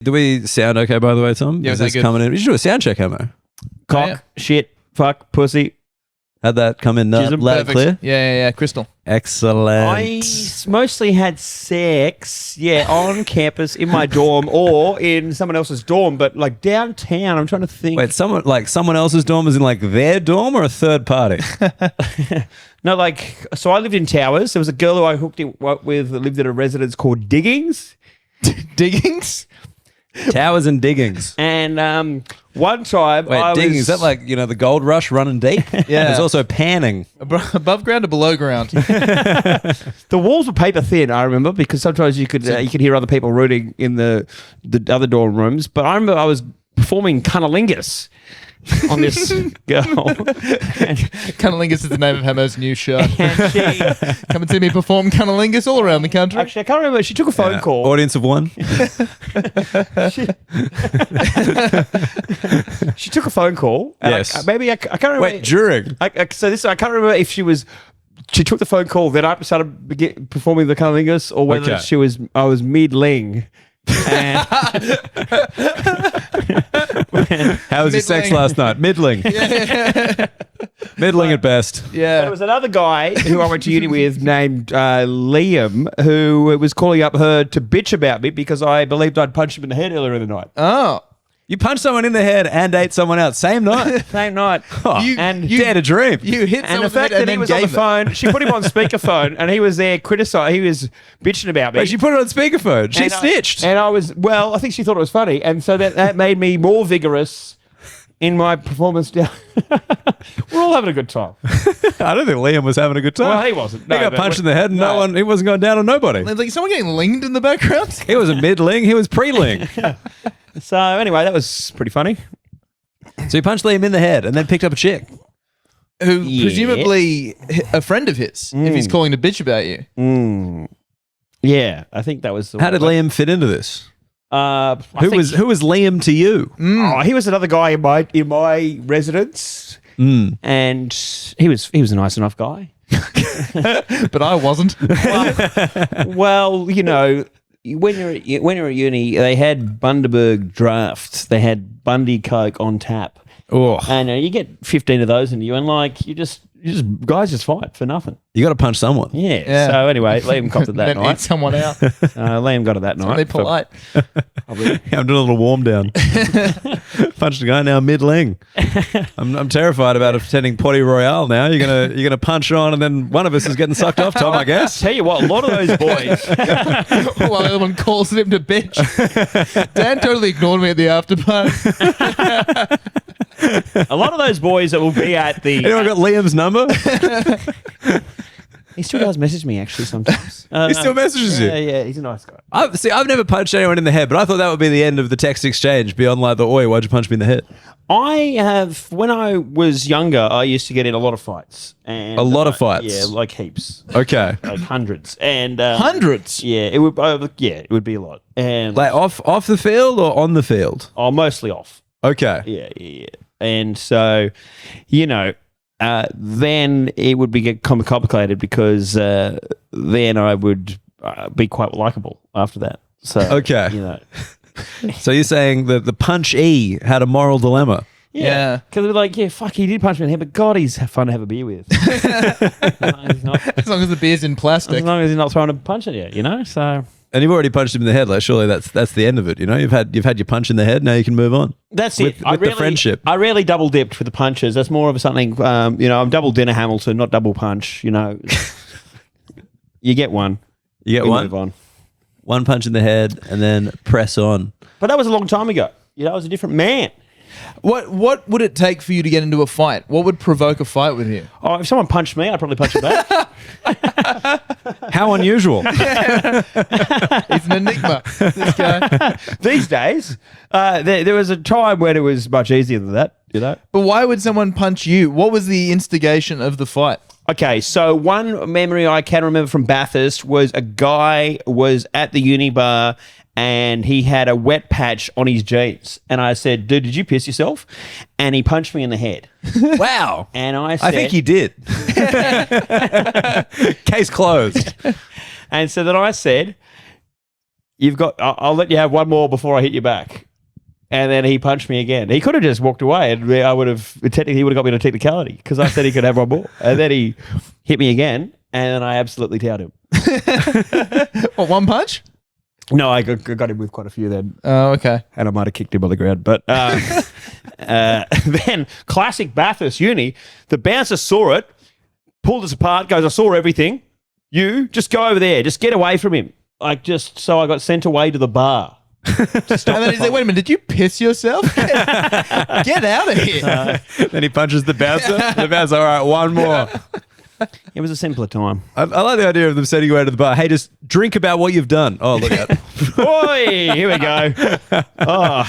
Do we sound okay, by the way, Tom? Yeah, Is was that this good? coming in? We should do a sound check, Hamo. Cock, yeah. shit, fuck, pussy. Had that come in She's loud and clear? Yeah. Crystal. Excellent. I mostly had sex, on campus, in my dorm, or in someone else's dorm, but like downtown, I'm trying to think. Wait, someone else's dorm is in like their dorm or a third party? No, so I lived in Towers. There was a girl who I hooked it with that lived at a residence called Diggings. Diggings? Towers and Diggings. And one time Wait, Diggings, is that like, the gold rush running deep? Yeah. There's also panning. Above ground or below ground? The walls were paper thin, I remember, because sometimes you could hear other people rooting in the other dorm rooms. But I remember I was performing cunnilingus on this girl. Cunnilingus is the name of Hamo's new show. And she, Come and see me perform cunnilingus all around the country. actually, I can't remember. She took a phone call. Audience of one. She took a phone call. And Yes. I can't remember. Wait, during? I can't remember if she took the phone call, then I started performing the cunnilingus, or whether Okay. I was mid-ling. And How was your sex Middling. last night? Middling. Middling at best. Yeah. there was another guy who I went to uni with named Liam, who was calling up her to bitch about me because I believed I'd punched him in the head earlier in the night. Oh. You punched someone in the head and ate someone out. Same night. Same night. Oh, You- and you- dare to dream. You hit and someone the fact that he was on the phone, she put him on speakerphone, and he was there criticizing. He was bitching about me. Wait, she put it on speakerphone. She And snitched. and I think she thought it was funny. And so that made me more vigorous in my performance. We're all having a good time. I don't think Liam was having a good time. Well, he wasn't. He No, got but- punched in the head and no. he wasn't going down on nobody. Like, is someone getting linged in the background? He was a mid-ling. He was pre-ling. So anyway, that was pretty funny. So he punched Liam in the head and then picked up a chick. Who Yeah. presumably a friend of his, if he's calling to bitch about you. Yeah, I think that was. How did Liam fit into this? Who Who was Liam to you? Oh, he was another guy in my residence, and he was a nice enough guy. But I wasn't. Well, when you're at uni, they had Bundaberg drafts. They had Bundy Coke on tap, Oh, and you get 15 of those in you, and guys just fight for nothing. you got to punch someone. Yeah. Yeah. So anyway, Liam copped it that Then eat night. someone out. Liam got it that night. They're polite. I'm doing a little warm down. Punched a guy now mid-ling. I'm terrified about attending Potty Royale now. You're gonna punch on and then one of us is getting sucked off, Tom, I guess. Tell you what, a lot of those boys. While the other one calls him to bitch. Dan totally ignored me at the after party. A lot of those boys that will be at the. Anyone got Liam's number? He still does message me actually sometimes. He still messages you. Yeah, he's a nice guy. I've never punched anyone in the head, but I thought that would be the end of the text exchange beyond like the "Oi, why'd you punch me in the head?" When I was younger, I used to get in a lot of fights. And A lot of fights? Yeah, like heaps, Okay, like hundreds, and Hundreds. Yeah, it would be a lot, and like off the field or on the field? mostly off. Okay, Yeah, and so, then it would get complicated because then I would be quite likable after that. So Okay. So you're saying that the punch-e had a moral dilemma? Yeah. Because they're like, yeah, fuck, he did punch me in the head, but God, he's fun to have a beer with. As As long as the beer's in plastic. long as he's not throwing a punch at you, So And you've already punched him in the head. Like, surely that's the end of it. You've had your punch in the head. Now you can move on. that's With- it. with the friendship. I rarely double dipped with the punches. That's more of something. I'm double dinner Hamilton, not double punch. You get one. You get We one. move on. One punch in the head and then press on. But that was a long time ago. I was a different man. What would it take for you to get into a fight? What would provoke a fight with you? Oh, if someone punched me, I'd probably punch him back. How unusual. He's an enigma. This guy. These days, there was a time when it was much easier than that. But why would someone punch you? What was the instigation of the fight? Okay, so one memory I can remember from Bathurst was a guy was at the uni bar and he had a wet patch on his jeans. And I said, dude, did you piss yourself? And he punched me in the head. Wow. And I said... I think he did. Case closed. And so then I said, you've got. I'll let you have one more before I hit you back. And then he punched me again. He could have just walked away, and he would have got me to technicality because I said he could have one more. And then he hit me again, and then I absolutely towed him. What, one punch? No, I got him with quite a few then. Oh, okay. And I might have kicked him on the ground. But then, classic Bathurst uni, the bouncer saw it, pulled us apart, goes, I saw everything. You, just go over there. Just get away from him. So I got sent away to the bar. And then he's like, wait a minute, did you piss yourself? Get out of here. Then he punches the bouncer. The bouncer, all right, one more. It was a simpler time. I like the idea of them sending you out to the bar. Hey, just drink about what you've done. Oh, look at Oi, here we go. Oh.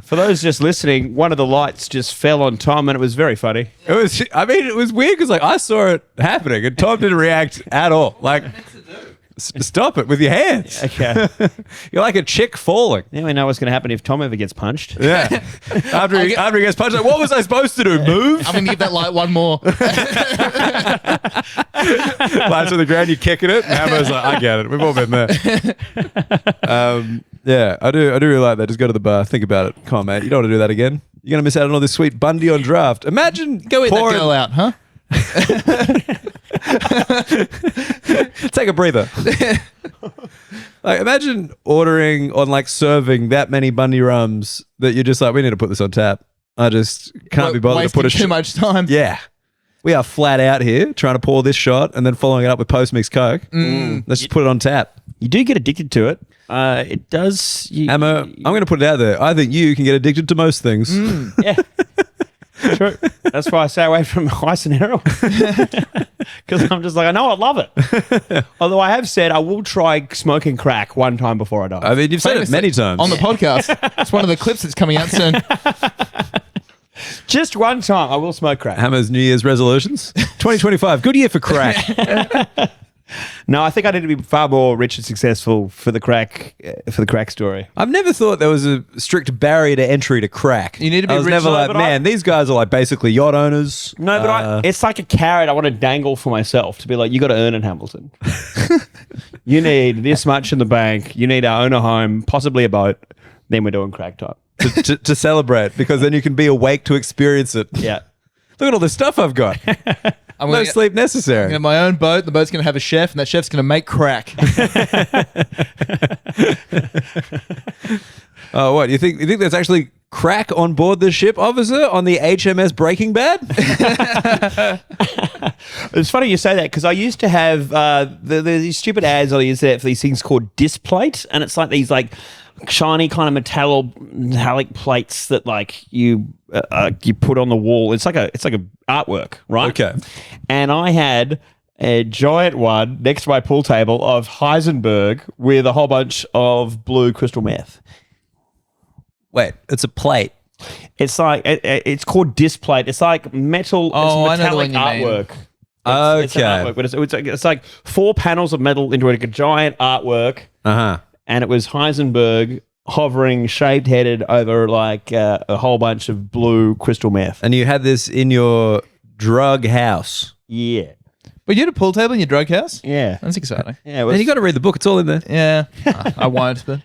For those just listening, one of the lights just fell on Tom and it was very funny. it was weird because I saw it happening and Tom didn't react at all. Like, stop it with your hands. Okay. You're like a chick falling. Now we know what's going to happen if Tom ever gets punched. Yeah. After he gets punched, like, what was I supposed to do? Move? I'm going to give that light one more. Lights on the ground, you're kicking it. And Hammer's like, I get it. We've all been there. Yeah, I do really like that. Just go to the bar, think about it. Come on, mate. You don't want to do that again. You're going to miss out on all this sweet Bundy on draft. Imagine Go eat that girl out, huh? Take a breather. Like, imagine ordering on like serving that many Bundy rums that you're just like, we need to put this on tap. I just can't be bothered to put too much time. Yeah. We are flat out here trying to pour this shot and then following it up with post-mix Coke. Let's just put it on tap. You do get addicted to it. It does. Emma, I'm going to put it out there. I think you can get addicted to most things. Yeah. True. That's why I stay away from ice and heroin. Because I'm just like, I know I love it. Although I have said I will try smoking crack one time before I die. I mean, you've said it many times. On the podcast. It's one of the clips that's coming out soon. Just one time I will smoke crack. Hammer's New Year's resolutions. 2025, good year for crack. No, I think I need to be far more rich and successful for the crack story. I've never thought there was a strict barrier to entry to crack. You need to be I was rich. never No, like, but man, these guys are like basically yacht owners. No, but it's like a carrot I want to dangle for myself to be like, you got to earn in Hamilton. You need this much in the bank. You need to own a home, possibly a boat. Then we're doing crack time. to celebrate, because then you can be awake to experience it. Yeah. Look at all the stuff I've got. I'm No gonna sleep I'm necessary. gonna have my own boat. The boat's going to have a chef, and that chef's going to make crack. Oh, what? You think there's actually crack on board the ship, officer, on the HMS Breaking Bad? It's funny you say that because I used to have these stupid ads on the internet for these things called displate, and it's like these like shiny kind of metallic plates that like you put on the wall. It's like a artwork, right? Okay. And I had a giant one next to my pool table of Heisenberg with a whole bunch of blue crystal meth. Wait, it's a plate. It's like it's called displate. It's like metal. Oh, it's I know the metallic one you mean. artwork. It's an Okay. artwork, but it's like 4 panels of metal into like a giant artwork, Uh-huh. and it was Heisenberg hovering, shaved-headed over like a whole bunch of blue crystal meth. And you had this in your drug house. Yeah, But you had a pool table in your drug house? yeah, That's exciting. yeah. It was, And you got to read the book. It's all in there. Yeah. I won't, but...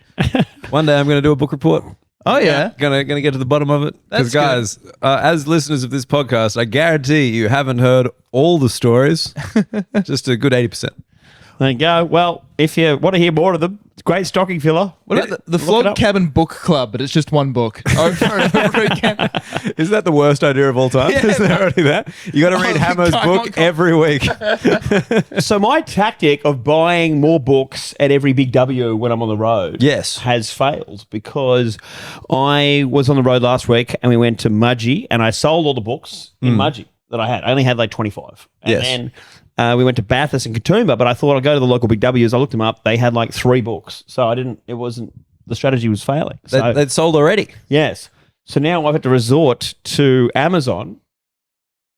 One day I'm going to do a book report. Oh, yeah. Gonna get to the bottom of it. Because That's guys, as listeners of this podcast, I guarantee you haven't heard all the stories. Just a good 80%. there you go. Well, if you want to hear more of them, it's a great stocking filler. What about the Look it Flog up. Cabin Book Club, but it's just one book over and over again. Isn't that the worst idea of all time? Yeah, Isn't there already that? You got to read Hammer's book every week. So my tactic of buying more books at every big W when I'm on the road Yes. has failed because I was on the road last week and we went to Mudgee and I sold all the books in Mudgee that I had. I only had like 25. And Yes. then we went to Bathurst and Katoomba, but I thought I'd go to the local big W's. I looked them up. They had like 3 books. So the strategy was failing. So, They'd sold already. yes. So now I've had to resort to Amazon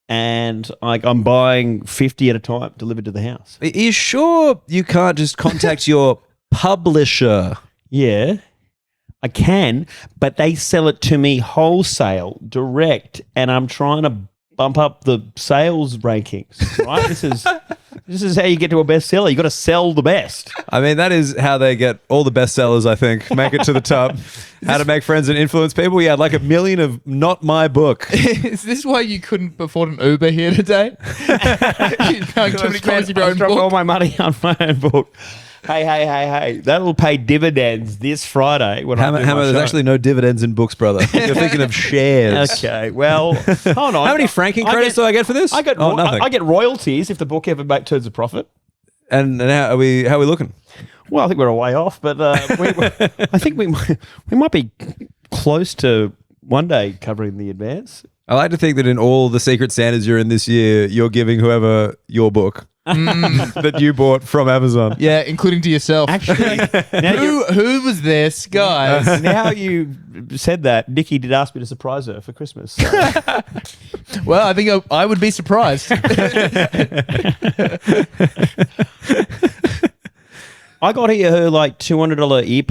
and like I'm buying 50 at a time delivered to the house. Are you sure you can't just contact your publisher? Yeah, I can, but they sell it to me wholesale, direct, and I'm trying to bump up the sales rankings. Right? This is how you get to a bestseller. You got to sell the best. I mean, that is how they get all the bestsellers, I think. Make it to the top. How to make friends and influence people. Yeah, like 1 million of not my book. Is this why you couldn't afford an Uber here today? You're paying too many copies of your own I all book. my money on my own book. Hey. That'll pay dividends this Friday. When Hammer, there's actually no dividends in books, brother. You're thinking of shares. Okay, well, hold on. How many franking credits do I get for this? Nothing. I get royalties if the book ever turns a profit. And how are we looking? Well, I think we're a way off, but I think we might be close to one day covering the advance. I like to think that in all the Secret Santas you're in this year, you're giving whoever your book that you bought from Amazon. Yeah, including to yourself. Actually, Who was this, guys? now you said that, Nikki did ask me to surprise her for Christmas. So. Well, I think I would be surprised. I got her like $200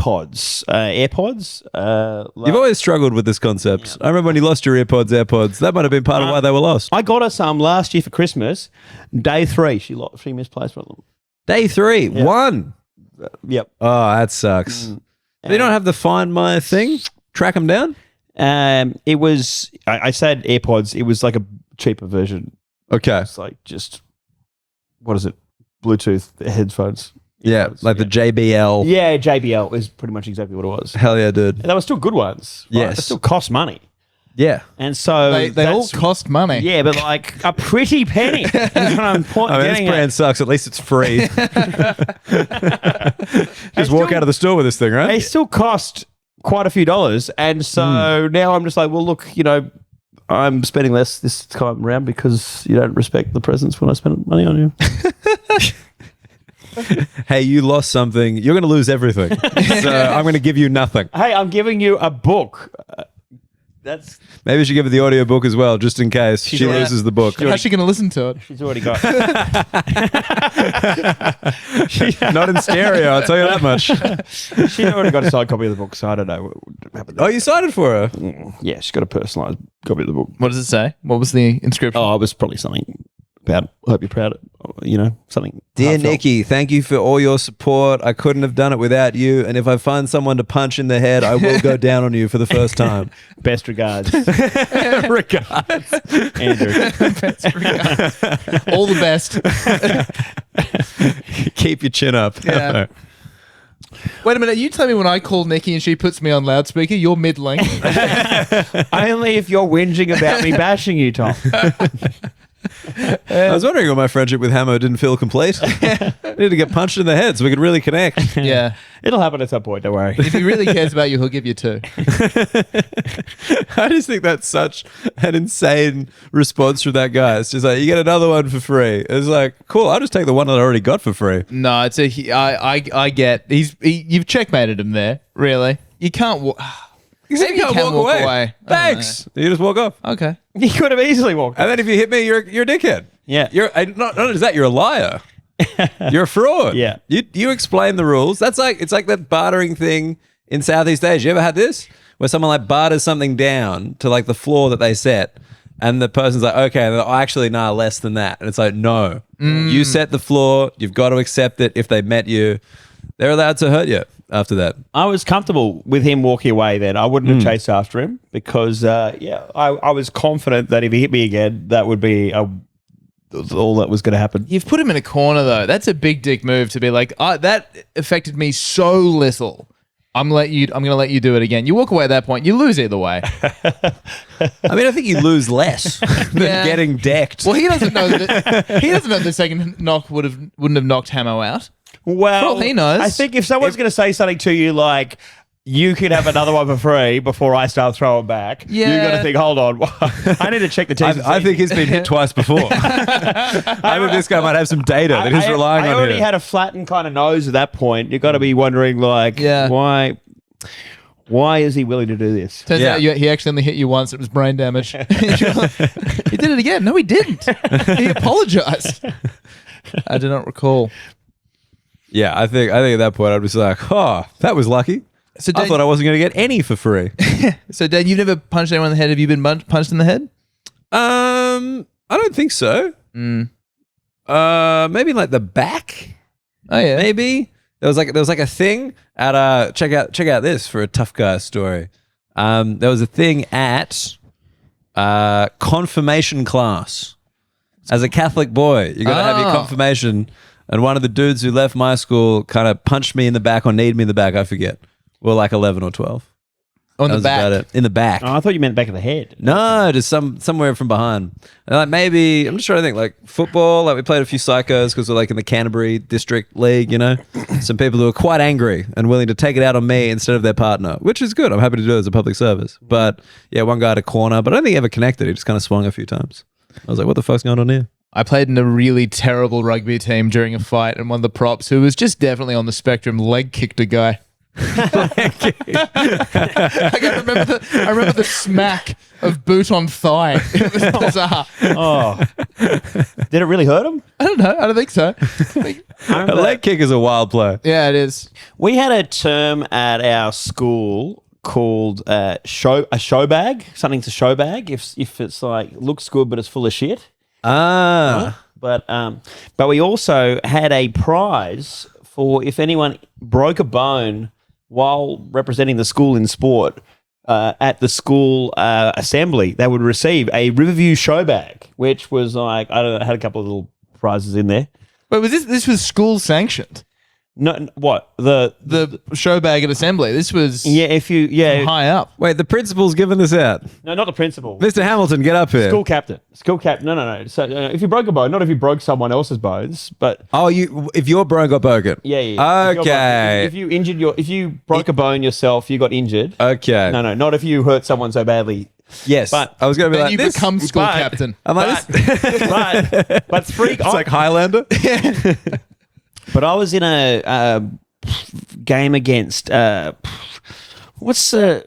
AirPods. You've always struggled with this concept. I remember when you lost your AirPods. That might have been part of why they were lost. I got her some last year for Christmas. Day 3, she misplaced one of them. Day 3, Yeah. 1. Yep. Oh, that sucks. Do you not have the Find My thing? Track them down? It was. I said AirPods. It was like a cheaper version. Okay. It's like just what is it? Bluetooth headphones. Yeah, like the JBL. Yeah, JBL is pretty much exactly what it was. Hell yeah, dude. And they were still good ones. Right? Yes. They still cost money. Yeah. And so They all cost money. Yeah, but like a pretty penny. Is what I'm I mean, this brand sucks. At least it's free. Just walk out of the store with this thing, right? They still cost quite a few dollars. And so now I'm just like, well, look, I'm spending less this time around because you don't respect the presents when I spend money on you. Hey, you lost something. You're going to lose everything. So I'm going to give you nothing. Hey, I'm giving you a book. Maybe we should give her the audiobook as well, just in case she loses the book. How's she going to listen to it? She's already got Not in stereo, I'll tell you that much. She already got a signed copy of the book, so I don't know what happened. Oh, you signed it for her? Yeah, she's got a personalised copy of the book. What does it say? What was the inscription? Oh, it was probably something about, I hope you're proud of, something. Dear heartfelt. Nikki, thank you for all your support. I couldn't have done it without you. And if I find someone to punch in the head, I will go down on you for the first time. Best regards. Regards. Andrew. Best regards. All the best. Keep your chin up. Yeah. Wait a minute, you tell me when I call Nikki and she puts me on loudspeaker, you're middling. Only if you're whinging about me bashing you, Tom. I was wondering why my friendship with Hammer didn't feel complete. I need to get punched in the head so we could really connect. Yeah. It'll happen at some point, don't worry. If he really cares about you, he'll give you 2. I just think that's such an insane response from that guy. It's just like, you get another one for free. It's like, cool, I'll just take the one that I already got for free. No, it's I get you've checkmated him there, really. You can't walk. You can't walk away. I don't Thanks. You just walk off. know. Okay. You could have easily walked. And then if you hit me, you're a dickhead. Yeah. Not only is that, you're a liar. You're a fraud. Yeah. You explain the rules. It's like that bartering thing in Southeast Asia. You ever had this? Where someone like barters something down to like the floor that they set, and the person's like, okay, and they're like, oh, actually, nah, less than that. And it's like, no. You set the floor, you've got to accept it. If they met you, they're allowed to hurt you after that. I was comfortable with him walking away then. I wouldn't have chased after him because, I was confident that if he hit me again, that would be all that was going to happen. You've put him in a corner though. That's a big dick move to be like, that affected me so little. I'm going to let you do it again. You walk away at that point, you lose either way. I mean, I think you lose less than getting decked. Well, he doesn't know that the second knock wouldn't have knocked Hamo out. Well, For all he knows. I think if someone's going to say something to you like, you can have another one for free before I start throwing back, you got to think, hold on, I need to check the T's. I think he's been hit twice before. I think this guy might have some data that he's relying on I already here. had a flattened kind of nose at that point. You've got to be wondering, like, why is he willing to do this? Turns out he actually only hit you once. It was brain damage. He did it again. No, he didn't. He apologized. I do not recall. Yeah, I think at that point I'd be like, oh, that was lucky. So I thought I wasn't going to get any for free. So, Dan, you've never punched anyone in the head. Have you been punched in the head? I don't think so. Maybe like the back. Oh yeah. Maybe there was like a thing at check out this for a tough guy story. There was a thing at confirmation class. As a Catholic boy, you got to have your confirmation. And one of the dudes who left my school kind of punched me in the back or kneed me in the back. I forget. We were like 11 or 12. On That the was back. about it. In the back. Oh, I thought you meant back of the head. No, just somewhere from behind. And like maybe I'm just trying to think like football. Like we played a few psychos because we're like in the Canterbury District League. You know, some people who are quite angry and willing to take it out on me instead of their partner, which is good. I'm happy to do it as a public service. But yeah, one guy had a corner, but I don't think he ever connected. He just kind of swung a few times. I was like, what the fuck's going on here? I played in a really terrible rugby team during a fight, and one of the props, who was just definitely on the spectrum, leg kicked a guy. Like, I remember the smack of boot on thigh. It was bizarre. Oh, did it really hurt him? I don't know. I don't think so. A leg kick is a wild play. Yeah, it is. We had a term at our school called a show bag. Something's a show bag if it's like looks good but it's full of shit. But we also had a prize for if anyone broke a bone while representing the school in sport at the school assembly. They would receive a Riverview show bag, which was like I don't know, had a couple of little prizes in there. But was this was school sanctioned? No, what the show bag at assembly. This was if you high up. Wait, the principal's giving this out. no, not the principal. Mr. Hamilton, get up here. School captain. No. So if you broke a bone, not if you broke someone else's bones, but Oh, if your bone got broken. yeah. Okay. If you broke a bone yourself, you got injured. Okay. No, not if you hurt someone so badly. Yes. But- I was going to be Then like, you this, become school but- captain. I'm like, this- but three. it's like Highlander. But I was in a game against what's the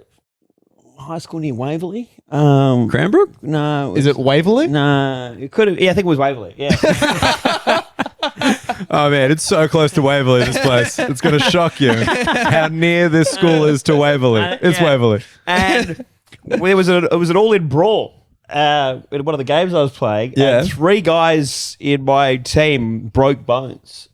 high school near Waverley? Cranbrook? No, Is it Waverley? No, it could have. Yeah, I think it was Waverley. Yeah. Oh man, it's so close to Waverley, this place. It's going to shock you how near this school is to Waverley. It's Yeah. Waverley. And it was an all-in brawl in one of the games I was playing. Yeah. And 3 guys in my team broke bones.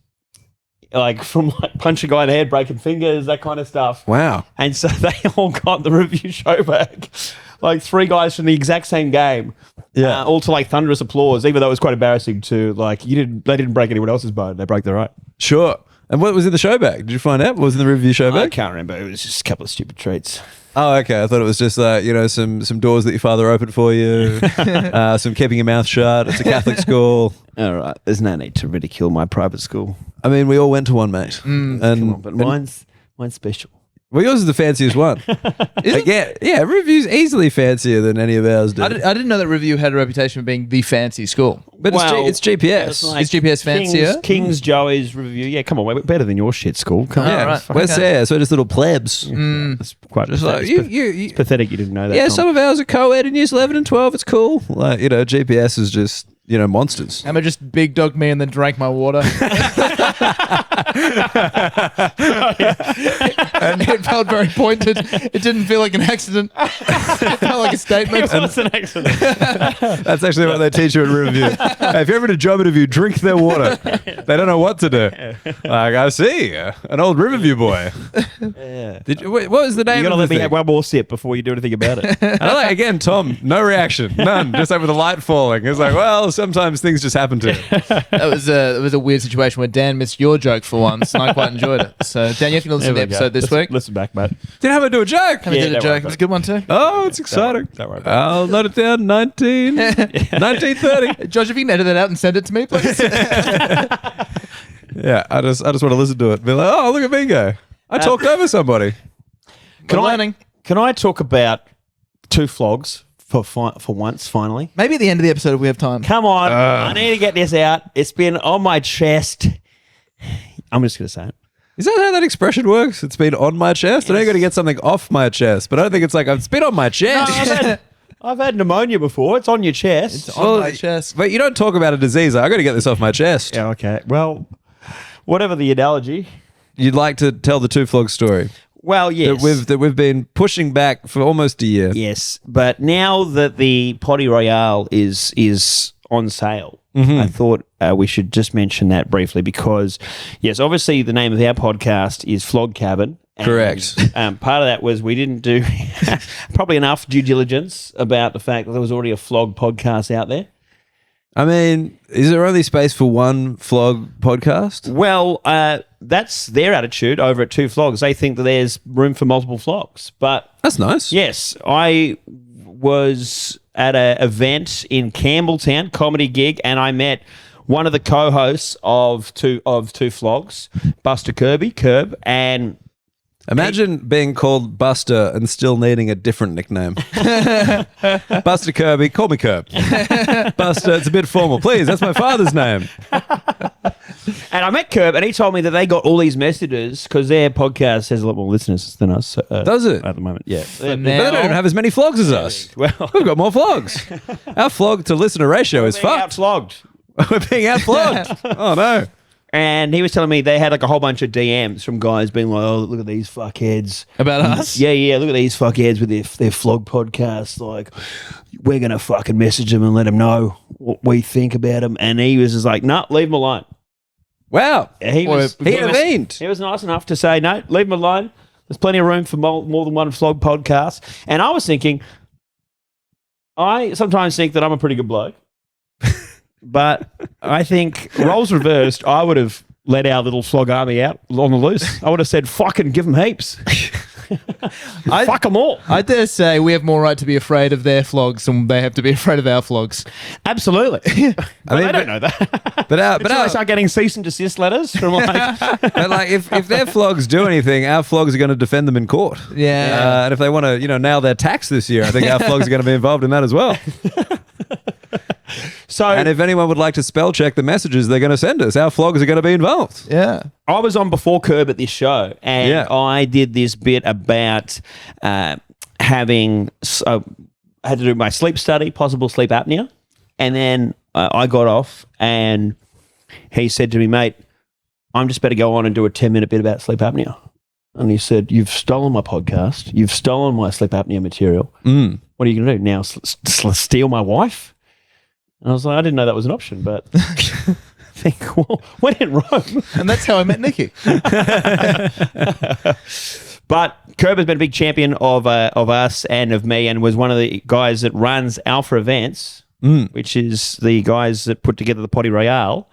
Like from like punching a guy in the head, breaking fingers, that kind of stuff. Wow. And so they all got the review show back. Like 3 guys from the exact same game. Yeah. All to like thunderous applause, even though it was quite embarrassing to like they didn't break anyone else's bone, they broke their own. Sure. And what was in the show bag? Did you find out? What was in the review show I bag? can't remember. It was just a couple of stupid treats. Oh, okay. I thought it was just some doors that your father opened for you, some keeping your mouth shut. It's a Catholic school. All right. There's no need to ridicule my private school. I mean, we all went to one, mate. Come on, but mine's special. Well, yours is the fanciest one. Yeah, Review's easily fancier than any of ours do. I didn't know that Review had a reputation for being the fancy school. But Well, it's GPS. It's like Is GPS fancier? King's Joey's review. Yeah, come on, we're better than your shit school. Come yeah, on. right. we're Okay. there, so we're just little plebs. It's quite Just like, it's pathetic you didn't know that. yeah, Tom. some of ours are co-ed in years 11 and 12. It's cool. Like, GPS is just, monsters. Emma just big dogged me and then drank my water. And it felt very pointed. It didn't feel like an accident. It felt like a statement. It was an accident. That's actually what they teach you at Review. Hey, if you're ever in a job interview, drink their water. They don't know what to do. Like, I see, an old Riverview boy. Yeah. What was the name You gotta of let the me thing? have one more sip before you do anything about it. And I like, again, Tom, no reaction, none. Just like with the light falling. It's like, well, sometimes things just happen to you. It was a weird situation where Dan missed your joke for once, and I quite enjoyed it. So Dan, you have to listen to the episode this week. Listen back, mate. Didn't have to do a joke. We did a don't worry joke. about It was a it. good one too. Oh, it's exciting. Don't worry about I'll note it down. 1930. Josh, if you can edit that out and send it to me, please. Yeah, I just want to listen to it. Be like, oh, look at me go. I talked over somebody. We're learning. Can I talk about Two Flogs for once, finally? Maybe at the end of the episode if we have time. Come on. I need to get this out. It's been on my chest. I'm just going to say it. Is that how that expression works? It's been on my chest? I know you got to get something off my chest, but I don't think it's like, it's been on my chest. I've had pneumonia before. It's on your chest. It's on my chest. But you don't talk about a disease. I got to get this off my chest. Yeah, okay. Well, whatever the analogy. You'd like to tell the Two Flogs story Well, yes. that we've been pushing back for almost a year. Yes, but now that the Potty Royale is on sale, I thought we should just mention that briefly because, yes, obviously the name of our podcast is Flog Cabin. And, Correct. Part of that was we didn't do probably enough due diligence about the fact that there was already a Flog podcast out there. I mean, is there only space for one Flog podcast? Well, that's their attitude over at Two Flogs. They think that there's room for multiple flogs. But That's nice. yes, I was at an event in Campbelltown, comedy gig, and I met one of the co-hosts of Two Flogs, Buster Curb, and Imagine being called Buster and still needing a different nickname. Buster Kirby, call me Curb. Buster, it's a bit formal. Please, that's my father's name. I met Curb, and he told me that they got all these messages because their podcast has a lot more listeners than us. Does it? At the moment, yeah. But they don't have as many flogs as us. Well, We've got more flogs. Our flog to listener ratio is being fucked. outflogged. We're being outflogged. Oh, no. And he was telling me they had like a whole bunch of DMs from guys being like, "Oh, look at these fuckheads About us? Yeah, look at these fuckheads with their flog podcast. Like, we're gonna fucking message them and let them know what we think about them." And he was just like, "No, leave them alone." Wow. He intervened. He was nice enough to say, "No, leave them alone. There's plenty of room for more than one flog podcast." And I was thinking, I sometimes think that I'm a pretty good bloke. But I think roles reversed, I would have let our little flog army out on the loose. I would have said, fucking give them heaps. Fuck them all. I dare say we have more right to be afraid of their flogs than they have to be afraid of our flogs. Absolutely. I don't know that. But Until I start getting cease and desist letters from like... but like if their flogs do anything, our flogs are going to defend them in court. Yeah. And if they want to, nail their tax this year, I think our flogs are going to be involved in that as well. So, And if anyone would like to spell check the messages they're going to send us, our flogs are going to be involved. Yeah. I was on before Curb at this show, and Yeah. I did this bit about having... I had to do my sleep study, possible sleep apnea, and then I got off, and he said to me, "Mate, I'm just about to go on and do a 10-minute bit about sleep apnea." And he said, "You've stolen my podcast. You've stolen my sleep apnea material. What are you going to do now? Steal my wife?" And I was like, I didn't know that was an option, but I think, well, when in Rome. And that's how I met Nikki. But Curb has been a big champion of us and of me, and was one of the guys that runs Alpha Events, which is the guys that put together the Potty Royale.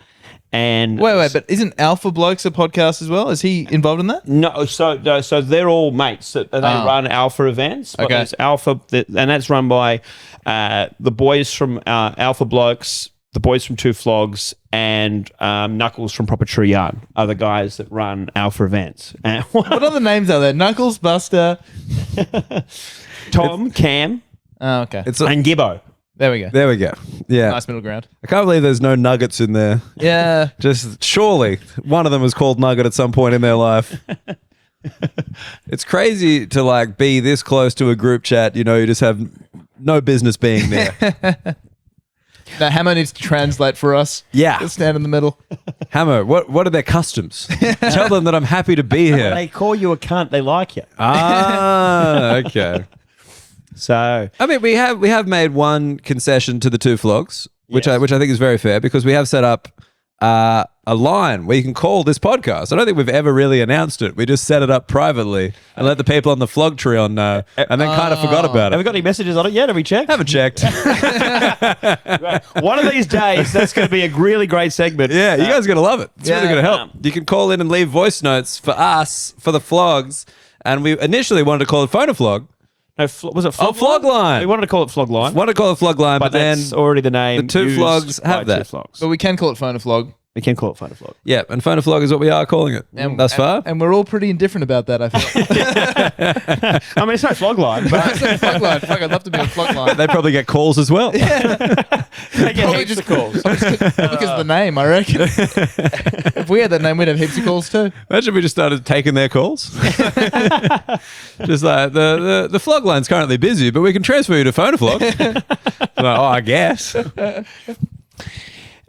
And Wait, but isn't Alpha Blokes a podcast as well? Is he involved in that? No, so they're all mates. And they run Alpha Events. But Okay. there's Alpha, and that's run by the boys from Alpha Blokes, the boys from Two Flogs, and Knuckles from Proper True Yarn are the guys that run Alpha Events. What other names are there? Knuckles, Buster. Tom, Cam, Oh, okay. and Gibbo. There we go. There we go. Yeah. Nice middle ground. I can't believe there's no nuggets in there. Yeah. Just surely one of them was called Nugget at some point in their life. It's crazy to like be this close to a group chat, you just have no business being there. Now, Hammer needs to translate for us. Yeah. Let's stand in the middle. Hammer, what are their customs? Tell them that I'm happy to be When here. they call you a cunt, they like you. Okay. So I mean, we have made one concession to the Two Flogs, which Yes. I think is very fair, because we have set up a line where you can call this podcast. I don't think we've ever really announced it. We just set it up privately and let the people on the Flog Tree on know, and then kind of forgot about have we it. got any messages on it yet? Have we checked? Haven't checked. One of these days, that's going to be a really great segment. Yeah, you guys are going to love it. It's really Yeah. going to help. You can call in and leave voice notes for us, for the Flogs. And we initially wanted to call it Phone a Flog. No, was it Flog, Flog Line. We wanted to call it Flog Line. Wanted to call it Flog Line, but then that's already the name. the Two used Flogs by have that. Two Flogs. But we can call it Phone a Flog. We can call it Phone a Flog. yeah, and Phone a Flog is what we are calling it thus far. And we're all pretty indifferent about that, I feel. I mean, it's no Flog Line, but Flog line. Fuck, I'd love to be on Flog line. They probably get calls as well. they get Probably heaps just of calls. Because of the name, I reckon. If we had that name, we'd have heaps of calls too. Imagine we just started taking their calls. Just like the Flog line's currently busy, but we can transfer you to Phone a Flog. I guess.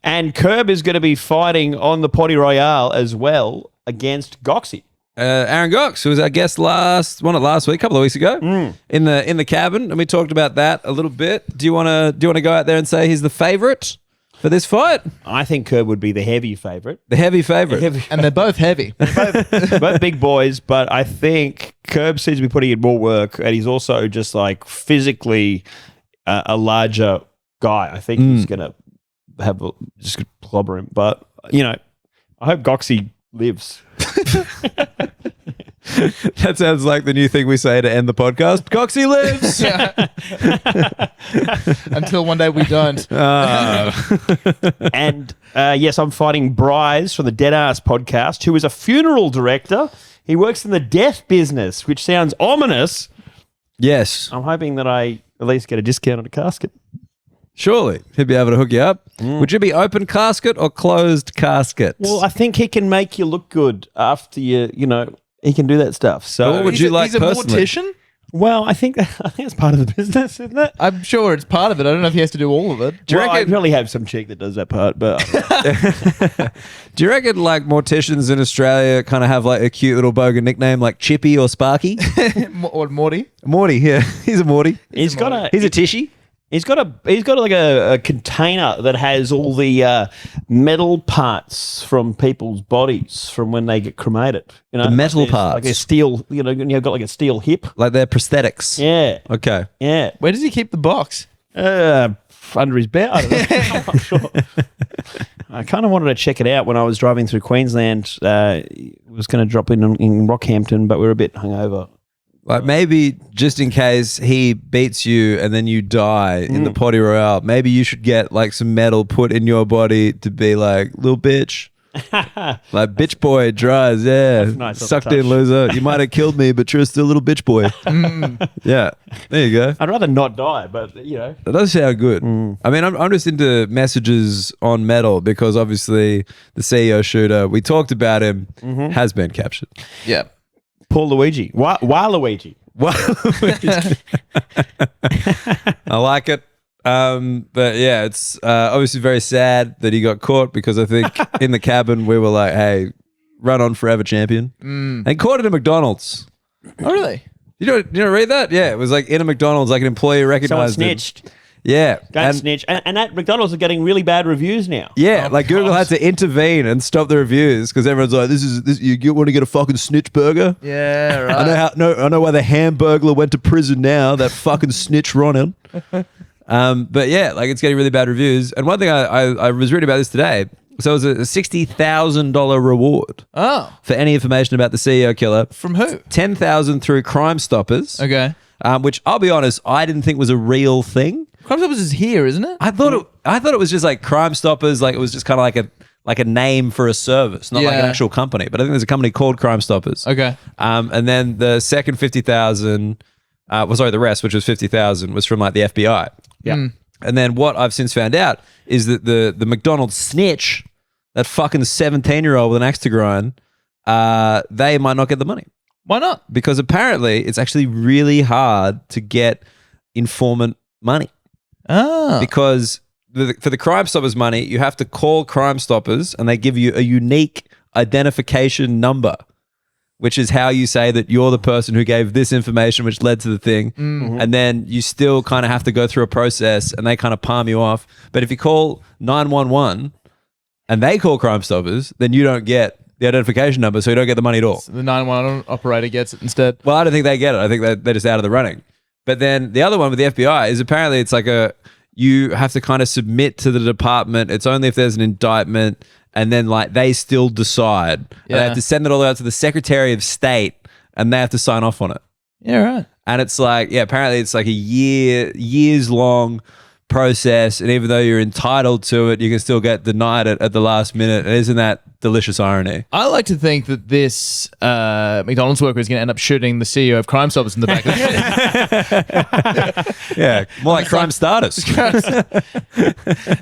And Curb is going to be fighting on the Potty Royale as well against Goxie. Aaron Gox, who was our guest last week, a couple of weeks ago, in the cabin, and we talked about that a little bit. Do you want to go out there and say he's the favourite? for this fight? I think Curb would be the heavy favourite. The heavy favourite. And they're both heavy. Both big boys, but I think Curb seems to be putting in more work, and he's also just like physically a larger guy. I think he's going to just clobber him. But, you know, I hope Goxie lives. That sounds like the new thing we say to end the podcast. Goxie lives. Until one day we don't. And yes, I'm fighting Bryce from the Dead Ass podcast, who is a funeral director. He works in the death business, which sounds ominous. Yes. I'm hoping that I at least get a discount on a casket. Surely he'd be able to hook you up. Would you be open casket or closed casket? Well, I think he can make you look good after you know, he can do that stuff. So What would you like he's a personally? mortician? well, I think it's part of the business, isn't it? I'm sure it's part of it. I don't know if he has to do all of it. Do you Well, I reckon- really have some chick that does that part, but Do you reckon like morticians in Australia kind of have like a cute little bogan nickname like Chippy or Sparky? Or Morty. Morty, yeah. He's a Morty. he's got a Tishy. He's got like a container that has all the metal parts from people's bodies from when they get cremated. You know, The metal like parts? like a steel. You know, you've got like a steel hip. Like they're prosthetics. Yeah, Okay. yeah. Where does he keep the box? Under his belt. I don't know. I'm not sure. I kind of wanted to check it out when I was driving through Queensland. Was going to drop in Rockhampton, but we were a bit hungover. Like maybe just in case he beats you and then you die in the Potty Royale, maybe you should get like some metal put in your body to be like, little bitch. Like bitch boy dries, yeah. nice, Sucked little in, touch. loser. You might have killed me, but you're still a little bitch boy. Yeah. There you go. I'd rather not die, but you know. That does sound good. I mean, I'm just into messages on metal because obviously the CEO shooter, we talked about him, has been captured. Yeah. Paul Luigi. Waluigi. Well, I like it. But yeah, it's obviously very sad that he got caught because I think in the cabin we were like, hey, run on forever, champion. And caught at a McDonald's. Oh, really? You don't read that? Yeah, it was like in a McDonald's, like an employee Someone recognized him. snitched. Yeah. Don't snitch. And at McDonald's are getting really bad reviews now. Yeah, Oh, like Google God. had to intervene and stop the reviews because everyone's like, "This you want to get a fucking snitch burger?" Yeah, right. I know why the Hamburglar went to prison now. That fucking snitch Ronan. But yeah, like it's getting really bad reviews. And one thing I was reading about this today. So it was a $60,000 reward Oh, for any information about the CEO killer. from who? $10,000 through Crime Stoppers. Okay. Which I'll be honest, I didn't think was a real thing. Crime Stoppers is here, isn't it? I thought it was just like Crime Stoppers, like it was just kind of like a name for a service, not like an Yeah. actual company. But I think there's a company called Crime Stoppers. Okay. And then the second 50,000, the rest, which was 50,000, was from like the FBI. Yeah. And then what I've since found out is that the McDonald's snitch, that fucking 17-year-old with an axe to grind, they might not get the money Why not? because apparently it's actually really hard to get informant money. Oh. Because for the Crime Stoppers money, you have to call Crime Stoppers and they give you a unique identification number, which is how you say that you're the person who gave this information which led to the thing. And then you still kind of have to go through a process and they kind of palm you off. But if you call 911 and they call Crime Stoppers, then you don't get the identification number, so you don't get the money at all. The 911 operator gets it instead. Well, I don't think they get it. I think they're just out of the running. But then the other one with the FBI is apparently it's like you have to kind of submit to the department. It's only if there's an indictment, and then like they still decide. And they Yeah. have to send it all out to the Secretary of State, and they have to sign off on it. Yeah, right. And it's like, yeah, apparently it's like a years long process, and even though you're entitled to it, you can still get denied it at the last minute. And isn't that delicious irony? I like to think that this McDonald's worker is going to end up shooting the CEO of Crime Stoppers in the back of the head. Yeah, more like Crime Starters.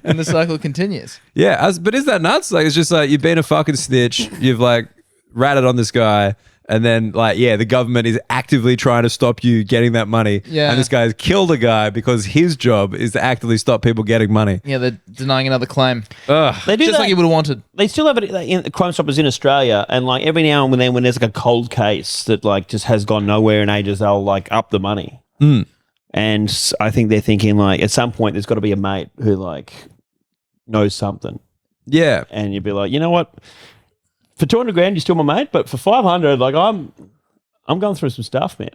And the cycle continues. Yeah, but is that nuts? Like, it's just like you've been a fucking snitch. You've like ratted on this guy, and then like, yeah, the government is actively trying to stop you getting that money. Yeah. And this guy has killed a guy because his job is to actively stop people getting money. Yeah, they're denying another claim. Ugh. They do Just that. like you would have wanted. They still have it in Crime Stoppers in Australia, and like every now and then when there's like a cold case that like just has gone nowhere in ages, they'll like up the money. And I think they're thinking like at some point there's got to be a mate who like knows something, Yeah. and you'd be like, you know what? For 200 grand, you're still my mate, but for 500, like I'm going through some stuff, man.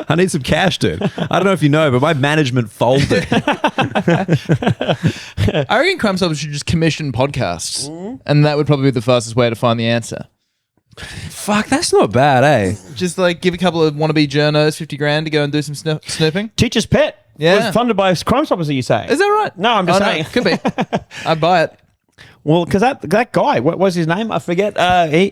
I need some cash, dude. I don't know if you know, but my management folded. I reckon Crime Stoppers should just commission podcasts, and that would probably be the fastest way to find the answer. Fuck, that's not bad, eh? Just like give a couple of wannabe journos 50 grand to go and do some snooping. Teacher's Pet Yeah. was funded by Crime Stoppers, are you saying? Is that right? No, I'm just saying. Could be. I'd buy it. Well, because that guy, what was his name? I forget.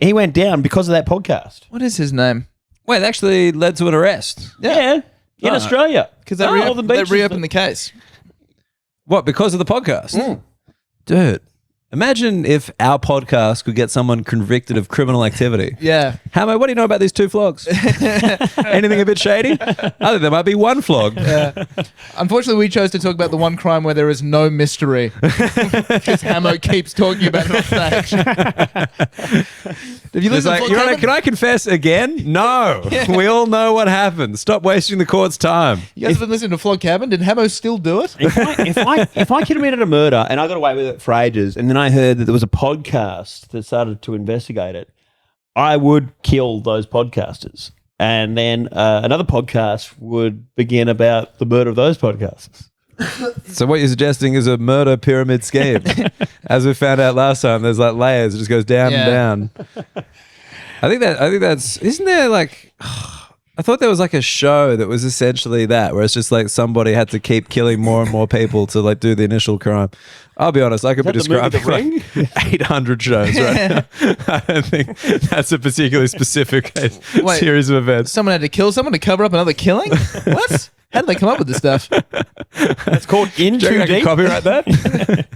He went down because of that podcast. What is his name? Wait, it actually led to an arrest. Yeah. In Australia. Because they reopened the case. What, because of the podcast? Dude, imagine if our podcast could get someone convicted of criminal activity. Yeah. Hamo, what do you know about these 2 flogs? Anything a bit shady? I think there might be 1 flog. Yeah. Unfortunately, we chose to talk about the one crime where there is no mystery. Because Hamo keeps talking about it on stage. Have you It's listened like, to Your Honor, Flog? can I confess again? No. We all know what happened. Stop wasting the court's time. You guys have been listening to Flog Cabin? Did Hamo still do it? If I committed a murder and I got away with it for ages, and then I heard that there was a podcast that started to investigate it, I would kill those podcasters. And then another podcast would begin about the murder of those podcasters. So what you're suggesting is a murder pyramid scheme. As we found out last time, there's like layers. It just goes down and down. I think that's, isn't there like, I thought there was like a show that was essentially that, where it's just like somebody had to keep killing more and more people to like do the initial crime. I'll be honest, I could be Is that the movie describing The like 800 shows right now. I don't think that's a particularly specific series of events. Someone had to kill someone to cover up another killing? What? How did they come up with this stuff? It's called In Do you Too reckon I can Deep. copyright that?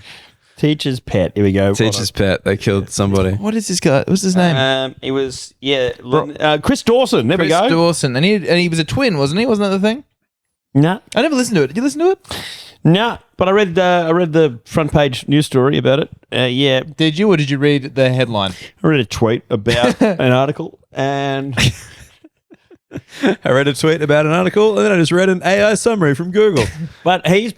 Teacher's Pet. Here we go. Teacher's Pet. They killed somebody. What is this guy? What's his name? It was Chris Dawson. There Chris we go. Dawson. And he was a twin, wasn't he? Wasn't that the thing? No, I never listened to it. Did you listen to it? no. But I read the front page news story about it. Yeah, Did you, or did you read the headline? I read a tweet about an article, and I read a tweet about an article and then I just read an AI summary from Google. but he's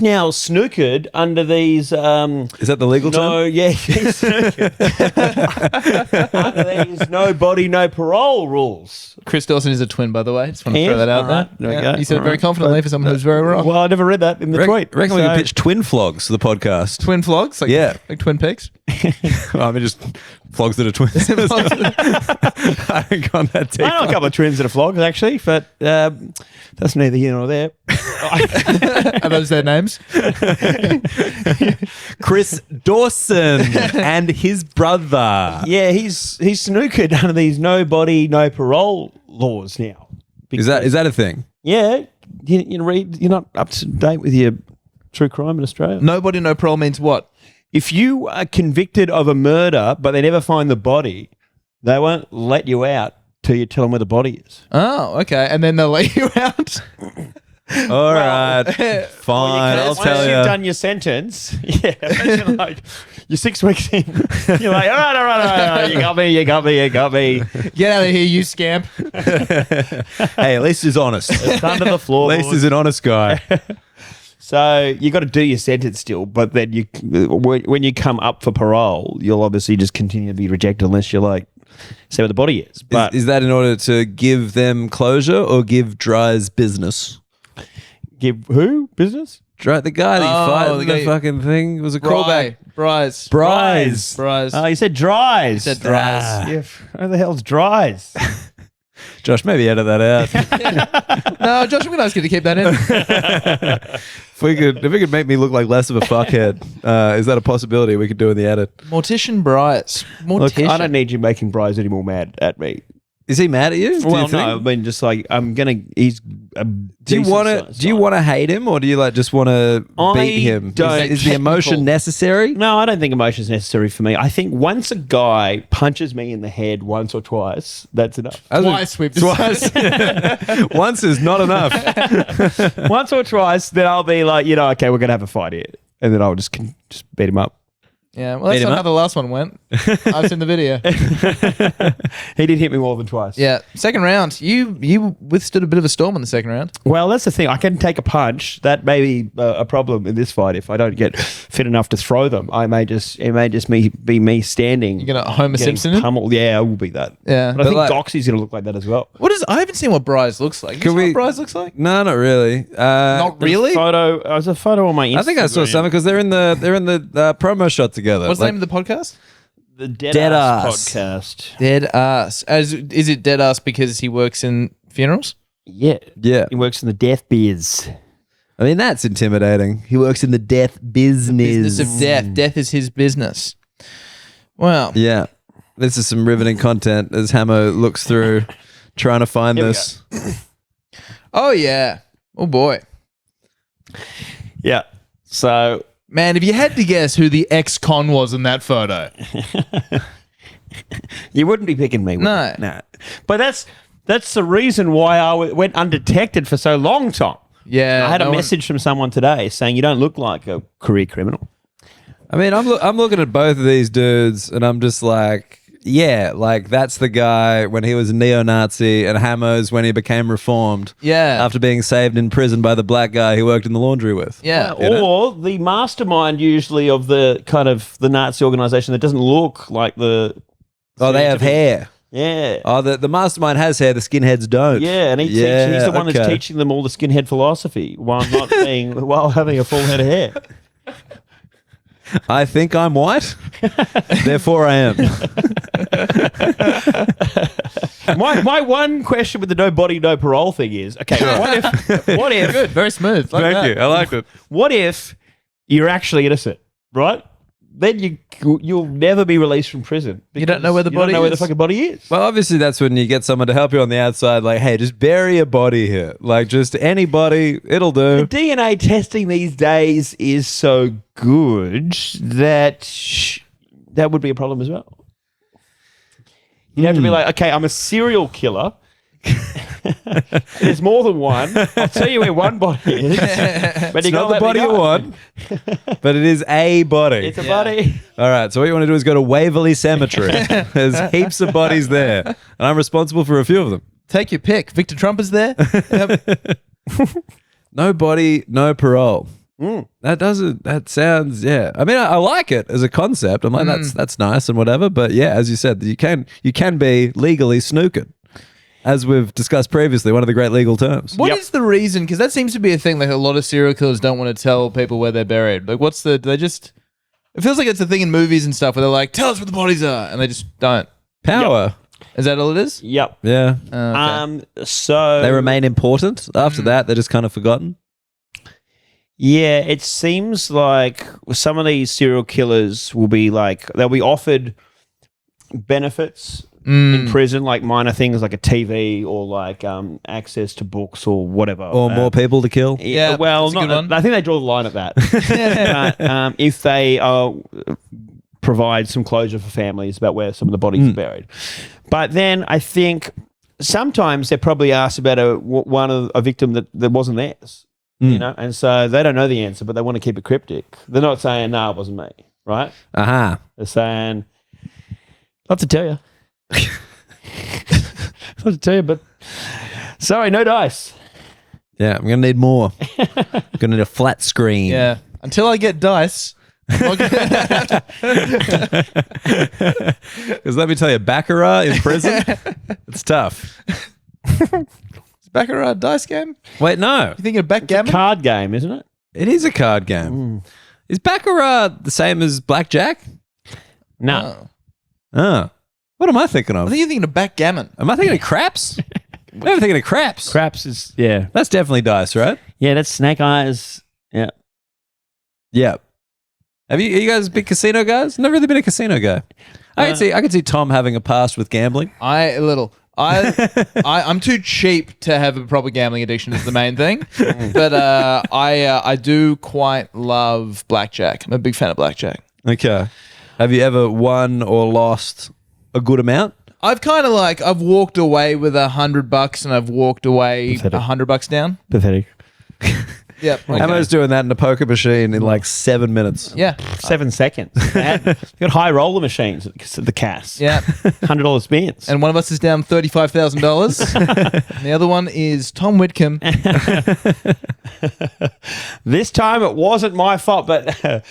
now snookered under these. Is that the legal term? No, yeah, he's snookered under these no body, no parole rules. Chris Dawson is a twin, by the way. Just want to He throw is? that out Alright, there. there we go. You said it very Alright. confidently for someone who's very wrong. Well, I never read that in the tweet. Reckon we So- could pitch twin flogs to the podcast. Twin flogs? Like, Yeah. Like Twin Peaks? I mean, just flogs that are twins. I haven't gone that deep. I know a couple of twins that are flogs, actually, but that's neither here nor there. Are those their names? Chris Dawson and his brother. Yeah, he's snookered under these no body, no parole laws now. Is that a thing? Yeah, you're not up to date with your true crime in Australia. Nobody, no parole means what? If you are convicted of a murder, but they never find the body, they won't let you out till you tell them where the body is. Oh, okay. And then they'll let you out? All right. Fine. I'll Once tell you've you. done your sentence, yeah, imagine like you're 6 weeks in, you're like, all right, you got me. Get out of here, you scamp. Hey, at least he's honest. It's under the floor. At least he's an honest guy. So you got to do your sentence still, but then when you come up for parole, you'll obviously just continue to be rejected unless you're like, say where the body is. But Is that in order to give them closure or give Dry's business? give who business? Dry, the guy that you Oh, fight the in guy- the fucking thing was a callback. Bryce. Bryce. Oh, you said dries. Said dries. Yeah, who the hell's dries? Josh, maybe edit that out. No, Josh, I'm going to ask you to keep that in. If we could make me look like less of a fuckhead, is that a possibility we could do in the edit? Mortician Bryce. Look, Mortician. I don't need you making Bryce any more mad at me. Is he mad at you? Do Well, you think? no, I mean, just like he's a Do you want to? Do you want to hate him, or do you like just want to beat him? don't. Is the emotion Technical. necessary? No, I don't think emotion is necessary for me. I think once a guy punches me in the head once or twice, that's enough. Twice, we've Twice. Once is not enough. Once or twice, then I'll be like, okay, we're gonna have a fight here, and then I'll just beat him up. Yeah, well, that's Beat him not how up. the last one went. I've seen the video. He did hit me more than twice. Yeah, second round. You withstood a bit of a storm in the second round. Well, that's the thing. I can take a punch. That may be a problem in this fight if I don't get fit enough to throw them. It may just be me standing. You're gonna Homer getting Simpson it? pummeled. Yeah, I will be that. Yeah. But I think like- Doxy's going to look like that as well. I haven't seen what Bryce looks like. Can You see we- what Bryce looks like? No, not really. Not really. There's a photo on my Instagram. I think I saw something because they're in the promo shot together. What's the name of the podcast? The Dead Dead Ass Ass. podcast. Dead Ass. Is it Dead Ass because he works in funerals? Yeah. Yeah. He works in the death biz. I mean, that's intimidating. He works in the death business. Business of death. Death is his business. Wow. Yeah. This is some riveting content as Hamo looks through trying to find Here we this. Oh yeah. Oh boy. Yeah. So Man, if you had to guess who the ex-con was in that photo, you wouldn't be picking me. Would No. you? No. But that's the reason why I went undetected for so long, Tom. yeah, I had a no one- message from someone today saying you don't look like a career criminal. I mean, I'm looking at both of these dudes and I'm just like, yeah, like that's the guy when he was a neo-Nazi and Hamo's when he became reformed Yeah, after being saved in prison by the black guy he worked in the laundry with. yeah. You know? Or the mastermind usually of the kind of the Nazi organization that doesn't look like the. Oh, they have hair. Yeah. Oh, the mastermind has hair, the skinheads don't. Yeah, and he's the one that's teaching them all the skinhead philosophy while not while having a full head of hair. I think I'm white, therefore I am. My one question with the no body, no parole thing is, okay, what if Good, very smooth. Like that. I liked it. what if you're actually innocent, right? Then you'll never be released from prison. You don't know where the because you don't body know where the is. fucking body is. Well, obviously that's when you get someone to help you on the outside, like, hey, just bury a body here. Like, just any body, it'll The do. DNA testing these days is so good that that would be a problem as well. You have to be like, okay, I'm a serial killer. There's more than one. I'll tell you where one body is. But It's not the body you want, but it is a body. It's a body. All right, so what you want to do is go to Waverley Cemetery. There's heaps of bodies there, and I'm responsible for a few of them. Take your pick. Victor Trump is there. Yep. No body, no parole. That sounds, yeah. I mean, I like it as a concept. I'm like, that's nice and whatever. But yeah, as you said, you can be legally snookered, as we've discussed previously. One of the great legal terms. What is Yep. the reason? Because that seems to be a thing. Like a lot of serial killers don't want to tell people where they're buried. Like, do they just? It feels like it's a thing in movies and stuff where they're like, "Tell us where the bodies are," and they just don't. Power. Is that all it is? Yep. Yeah. Okay. So They remain important. After that, they're just kind of forgotten. yeah, it seems like some of these serial killers will be like they'll be offered benefits in prison, like minor things like a TV or like access to books or whatever, Or more people to kill. Yeah, well, that's a good not, one. I think they draw the line at that. But, if they provide some closure for families about where some of the bodies are buried, but then I think sometimes they're probably asked about a victim that wasn't theirs, you know, and so they don't know the answer, but they want to keep it cryptic. They're not saying, "No, it wasn't me," right? Aha. They're saying, "Not to tell you." Not to tell you, but sorry, no dice. Yeah, I'm going to need more. I'm going to need a flat screen. Yeah. Until I get dice. Because let me tell you, Baccarat in prison, it's tough. Is Baccarat a dice game? Wait, no. You thinking of backgammon? Card game, isn't it? It is a card game. Is Baccarat the same as Blackjack? No. Oh. Oh. What am I thinking I of? think you're thinking of backgammon. Am I thinking of craps? I'm thinking of craps. Craps is yeah. That's definitely dice, right? Yeah, that's snake eyes. Yeah. Yeah. Are you guys big casino guys? Never really been a casino guy. I could see Tom having a past with gambling. I'm too cheap to have a proper gambling addiction is the main thing. But I do quite love blackjack. I'm a big fan of blackjack. Okay. Have you ever won or lost a good amount? I've kind of I've walked away with $100 and I've walked away Pathetic. $100 down. Pathetic. Yep. Okay. Ammo's doing that in a poker machine in like 7 minutes. Yeah. 7 seconds. They got high roller machines at the Cass. Yeah. $100 spins. And one of us is down $35,000. And the other one is Tom Witcombe. This time it wasn't my fault, but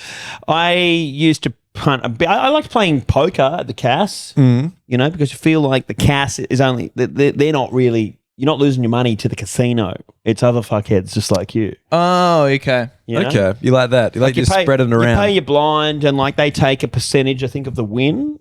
I used to punt a bit. I liked playing poker at the Cass, you know, because you feel like the Cass is only, they're not really, you're not losing your money to the casino. It's other fuckheads just like you. Oh, okay. You know? Okay, you like that? You like just spreading it around. You pay your blind, and like they take a percentage, I think, of the win.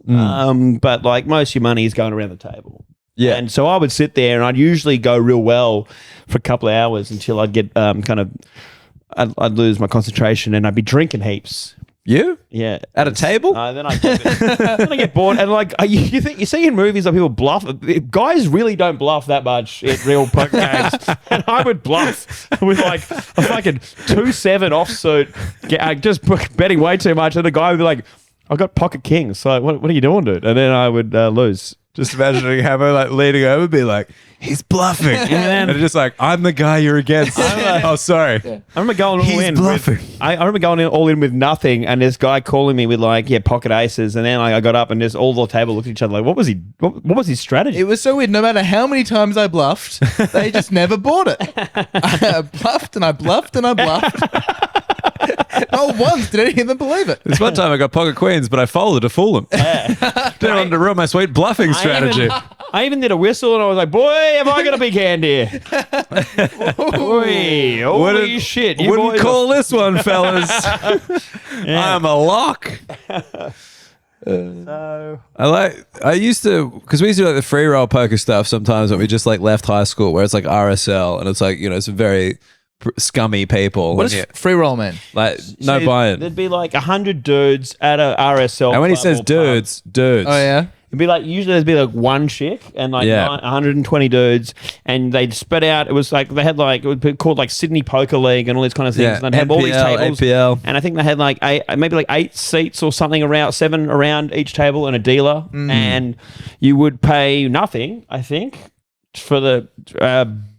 But like most of your money is going around the table. Yeah. And so I would sit there, and I'd usually go real well for a couple of hours until I'd get I'd lose my concentration, and I'd be drinking heaps. You? Yeah. At a table? Then I get bored. And like you see in movies like people bluff. Guys really don't bluff that much in real poker games. And I would bluff with like a fucking 2-7 offsuit, just betting way too much. And the guy would be like, "I got pocket kings. So what are you doing, dude?" And then I would lose. Just imagining Hammer like leaning over, be like, "He's bluffing," and it's just like, "I'm the guy you're against." Oh, sorry. I remember going all He's in. bluffing. I remember going all in with nothing, and this guy calling me with like, pocket aces, and then I got up and just all the table looked at each other like, what was his strategy? It was so weird. No matter how many times I bluffed, they just never bought it. I bluffed and I bluffed and I bluffed. Not once did any of them believe it. This one time I got pocket queens, but I folded to fool them. Didn't want to ruin my sweet bluffing strategy. I even did a whistle, and I was like, "Boy, have I got a big hand here!" Holy shit! You Wouldn't boys call this one, fellas. I'm a lock. I used to, because we used to do like the free roll poker stuff sometimes when we just like left high school, where it's like RSL, and it's like, you know, some very scummy people. What is free roll, man? Like no buy-in. There'd be like 100 dudes at a RSL. And when he club says or dudes, dudes. Oh, yeah? it'd be like usually there'd be like one chick and like Yeah. 120 dudes, and they'd spread out. It was like they had like, it would be called like Sydney Poker League and all these kind of things. Yeah, And they'd have all these NPL, tables, APL. and I think they had like maybe like 8 seats or something around 7 around each table and a dealer, and you would pay nothing, I think, for the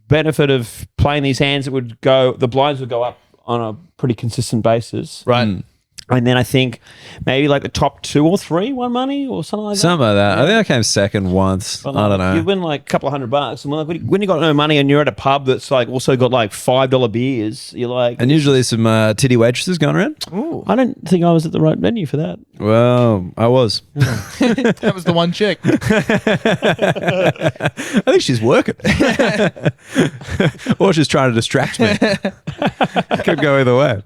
benefit of playing these hands. It would go, the blinds would go up on a pretty consistent basis, Right. And then I think maybe like the top 2 or 3 won money or something like that. Something like that. I think I came second once. But I don't like, know. you win like a couple of $100, and like when you got no money and you're at a pub that's like also got like $5 beers, you're like, And usually some titty waitresses going around. Ooh. I don't think I was at the right venue for that. Well, I was. That was the one chick. I think she's working. Or she's trying to distract me. Could go either way.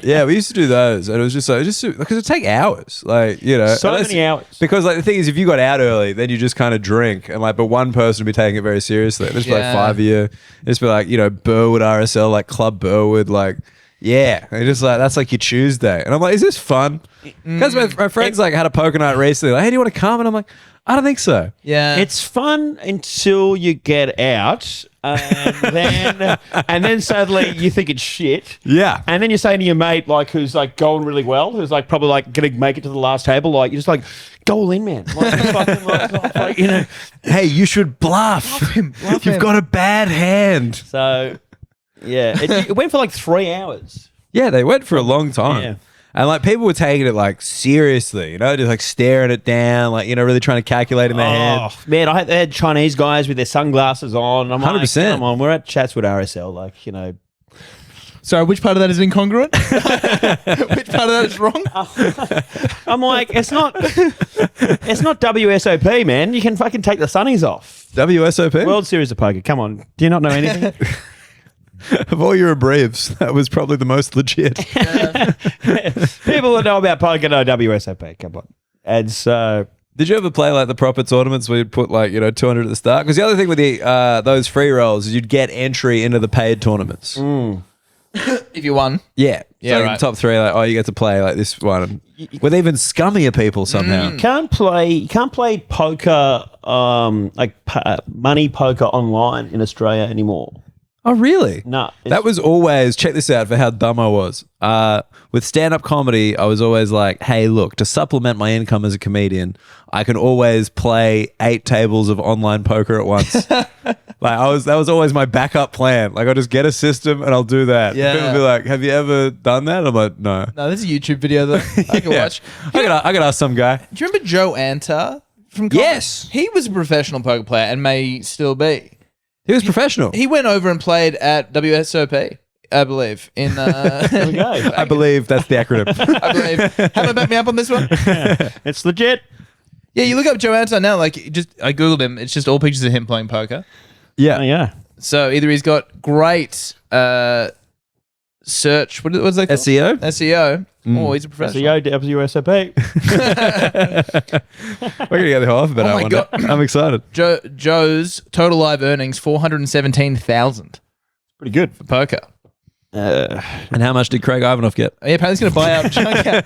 Yeah, we used to do those, and it was just like, because it take hours, like, you know, So many hours. Because like the thing is, if you got out early, then you just kind of drink, and like, but one person would be taking it very seriously. There's like Yeah. 5 of you. Just be like, you know, Burwood RSL, like Club Burwood, like. Yeah, and just like that's like your Tuesday, and I'm like, is this fun? Because my friends like had a poker night recently, like, hey, do you want to come? And I'm like, I don't think so. Yeah. It's fun until you get out, and then suddenly you think it's shit. Yeah, And then you're saying to your mate, like, who's like going really well, who's like probably like going to make it to the last table, like, you're just like, go all in, man. Like, just fucking, like, you know. hey, you should bluff. Bluff You've him. got a bad hand. So, yeah, it went for like 3 hours. Yeah, they went for a long time. Yeah. And like people were taking it like seriously, you know, just like staring it down, like, you know, really trying to calculate in their head. Oh, man, they had Chinese guys with their sunglasses on. I'm 100%. like, come on, we're at Chatswood RSL, like, you know. Sorry, which part of that is incongruent? Which part of that is wrong? I'm like, it's not WSOP, man. You can fucking take the sunnies off. WSOP? World Series of Poker, come on. Do you not know anything? Of all your Braves, that was probably the most legit. People that know about poker know WSOP, come on. And so... Did you ever play like the proper tournaments where you'd put like, you know, 200 at the start? Because the other thing with the those free rolls is you'd get entry into the paid tournaments. If you won. Yeah. Yeah, So in right. the top 3, like, oh, you get to play like this one. With even scummier people somehow. You can't play poker, money poker online in Australia anymore. Oh, really? No. That was always, check this out for how dumb I was. With stand-up comedy, I was always like, hey, look, to supplement my income as a comedian, I can always play 8 tables of online poker at once. That was always my backup plan. Like, I'll just get a system and I'll do that. Yeah. People be like, have you ever done that? I'm like, no. No, there's a YouTube video that I can Yeah. watch. I gotta ask some guy. Do you remember Joe Antar from comedy? Yes. He was a professional poker player and may still be. He was professional. He went over and played at WSOP, I believe. In There we go. I believe that's the acronym. I believe. Haven't back me up on this one? It's legit. Yeah, you look up Joe Antar now. Like, I googled him. It's just all pictures of him playing poker. Yeah. Oh, yeah. So either he's got great search. What's that called? SEO? SEO. Oh, he's a professional. SEO, WSOP. We're going to get the whole alphabet Oh out my one God. day. I'm excited. Joe's total live earnings 417,000 Pretty good. for poker. And how much did Craig Ivanov get? Yeah, apparently he's going to buy out Junkyard.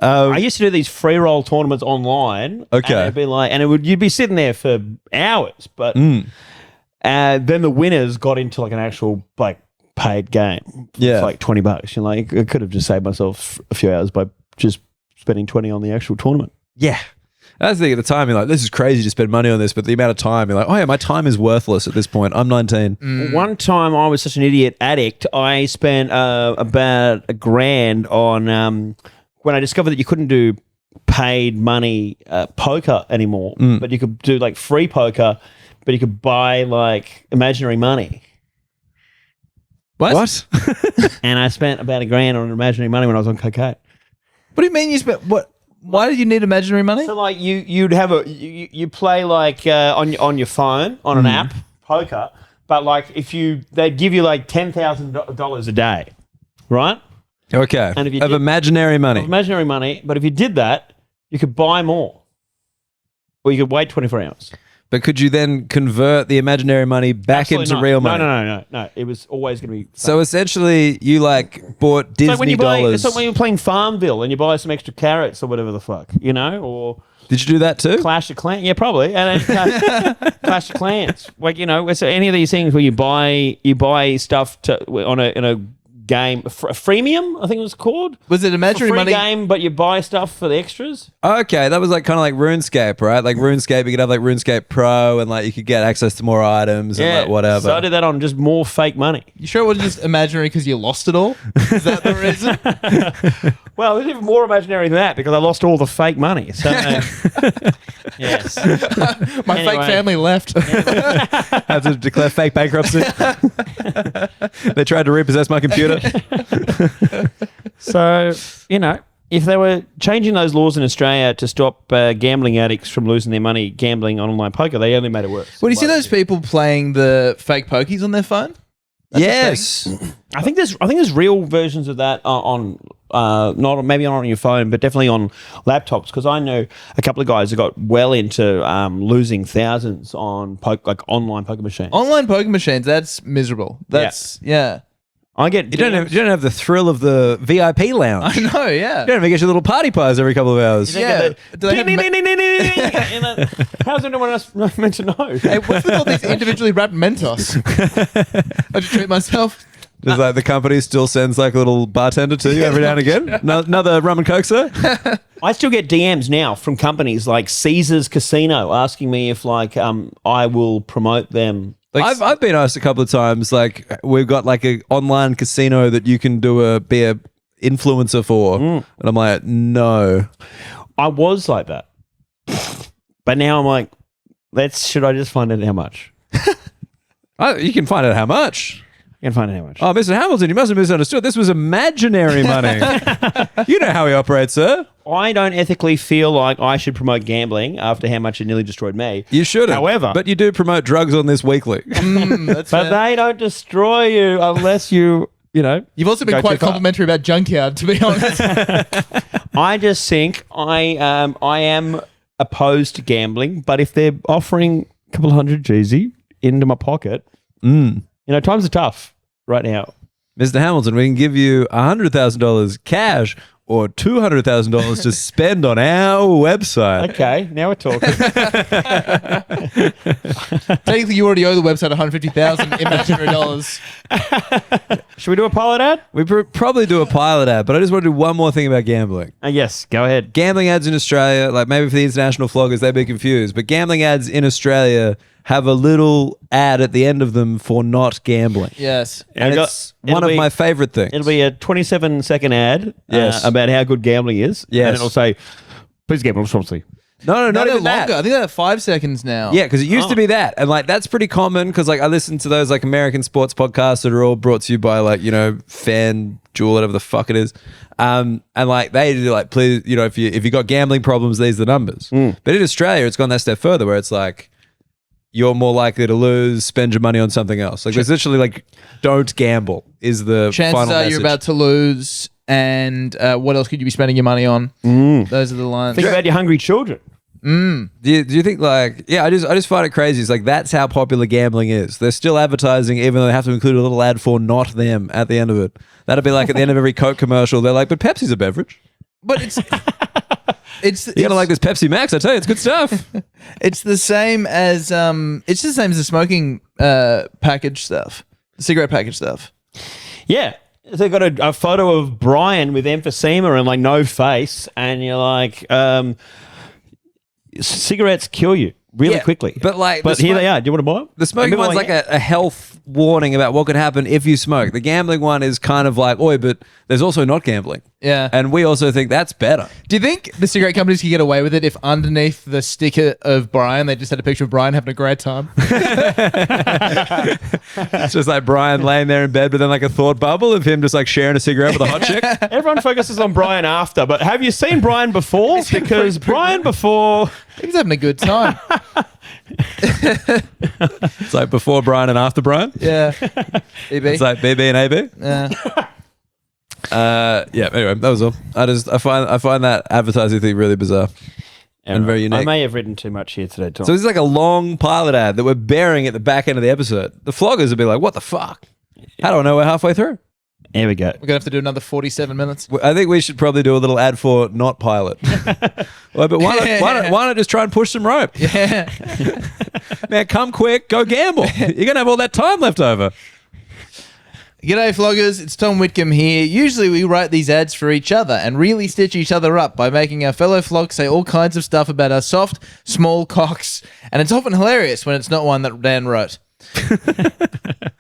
I used to do these free roll tournaments online. Okay. And it'd be like, you'd be sitting there for hours, but then the winners got into like an actual like paid game. Yeah. It's like $20. You're like, I could have just saved myself a few hours by just spending 20 on the actual tournament. Yeah. That's the thing at the time, you're like, this is crazy to spend money on this, but the amount of time, you're like, oh yeah, my time is worthless at this point. I'm 19. One time I was such an idiot addict, I spent about $1,000 on when I discovered that you couldn't do paid money poker anymore, but you could do like free poker, but you could buy like imaginary money. What? And I spent about $1,000 on imaginary money when I was on cocaine. What do you mean you spent what? Why did you need imaginary money? So like you'd have you play like on your phone on an app poker, but like they'd give you like $10,000 a day, right? Okay. And if you of did- imaginary money. Imaginary money, but if you did that, you could buy more, or you could wait 24 hours. But could you then convert the imaginary money back Absolutely into not. real money? No. It was always going to be. So essentially, you like bought Disney It's like when you buy, dollars. it's like when you're playing Farmville and you buy some extra carrots or whatever the fuck, or Did you do that too? Clash of Clans. Yeah, probably. And Clash of Clans. Like, it's any of these things where you buy stuff in a game, a freemium, I think it was called. Was it imaginary Free money? game, but you buy stuff for the extras. Okay, that was like kind of like RuneScape, right? Like RuneScape, you could have like RuneScape Pro, and like you could get access to more items and like whatever. So I did that on just more fake money. You sure it wasn't just imaginary because you lost it all? Is that the reason? Well, it was even more imaginary than that because I lost all the fake money. So, yes. My fake Anyway. family left. Had to declare fake bankruptcy. They tried to repossess my computer. So, if they were changing those laws in Australia to stop gambling addicts from losing their money gambling on online poker, they only made it worse. Well, do you see those people playing the fake pokies on their phone? Yes. I think there's real versions of that on maybe not on your phone, but definitely on laptops. Because I know a couple of guys who got well into losing thousands on online poker machines. Online poker machines, that's miserable. That's, yeah. I get You don't have the thrill of the VIP lounge. I know, yeah. You don't even get your little party pies every couple of hours. Yeah. Do they have How's anyone else meant to know? Hey, what's with all these individually wrapped Mentos? I just treat myself. Does like the company still sends like a little bartender to you every now and again? Another rum and coke, sir? I still get DMs now from companies like Caesars Casino asking me if I will promote them. I've been asked a couple of times, like we've got like a online casino that you can be a influencer for, and I'm like, no. I was like that, but now I'm like, should I just find out how much? You can find out how much. You can find out how much. Oh, Mr. Hamilton, you must have misunderstood. This was imaginary money. You know how he operates, sir. I don't ethically feel like I should promote gambling after how much it nearly destroyed me. You shouldn't. However, but you do promote drugs on this weekly. That's but they don't destroy you unless you've also been go quite too far. complimentary about Junkyard, to be honest. I just think I am opposed to gambling, but if they're offering a couple hundred G's into my pocket, times are tough right now. Mr. Hamilton, we can give you $100,000 cash, or $200,000 to spend on our website. Okay, now we're talking. Technically, you already owe the website $150,000 imaginary dollars. Should we do a pilot ad? We probably do a pilot ad, but I just want to do one more thing about gambling. Yes, go ahead. Gambling ads in Australia, like maybe for the international floggers, they'd be confused, but gambling ads in Australia have a little ad at the end of them for not gambling. Yes. And it's one of my favorite things. It'll be a 27-second ad about how good gambling is. Yes. And it'll say, please gamble responsibly. No, not even that. Longer. I think they're 5 seconds now. Yeah, because it used to be that. And like that's pretty common because like I listen to those like American sports podcasts that are all brought to you by like, FanDuel, whatever the fuck it is. And like they do like, please, if you got gambling problems, these are the numbers. But in Australia, it's gone that step further where it's like, you're more likely to lose, spend your money on something else. Like, it's literally like, don't gamble is the Chances final are message. you're about to lose, and what else could you be spending your money on? Those are the lines. Think about your hungry children. Do you think like, I just find it crazy. It's like, that's how popular gambling is. They're still advertising, even though they have to include a little ad for not them at the end of it. That'd be like at the end of every Coke commercial. They're like, but Pepsi's a beverage. But it's You're gonna like this Pepsi Max. I tell you, it's good stuff. it's the same as the smoking package stuff, the cigarette package stuff. Yeah. They got a photo of Brian with emphysema and like no face, and you're like, cigarettes kill you really quickly. But like, but here they are. Do you want to buy them? The smoking one's like a health warning about what could happen if you smoke. The gambling one is kind of like, oi, but there's also not gambling. Yeah. And we also think that's better. Do you think the cigarette companies could get away with it if underneath the sticker of Brian, they just had a picture of Brian having a great time? It's just like Brian laying there in bed, but then like a thought bubble of him just like sharing a cigarette with a hot chick. Everyone focuses on Brian after, but have you seen Brian before? Because Brian before... He was having a good time. It's like before Brian and after Brian. Yeah. BB. It's like BB and AB. Yeah. Anyway, that was all. I find that advertising thing really bizarre and very unique. I may have written too much here today, Tom. So this is like a long pilot ad that we're bearing at the back end of the episode. The floggers would be like, what the fuck? How do I know we're halfway through? Here we go. We're going to have to do another 47 minutes. I think we should probably do a little ad for not pilot. Well, but why not just try and push some rope? Yeah. Man, come quick, go gamble. You're going to have all that time left over. G'day floggers, it's Tom Witcombe here. Usually we write these ads for each other and really stitch each other up by making our fellow flogs say all kinds of stuff about our soft, small cocks, and it's often hilarious when it's not one that Dan wrote.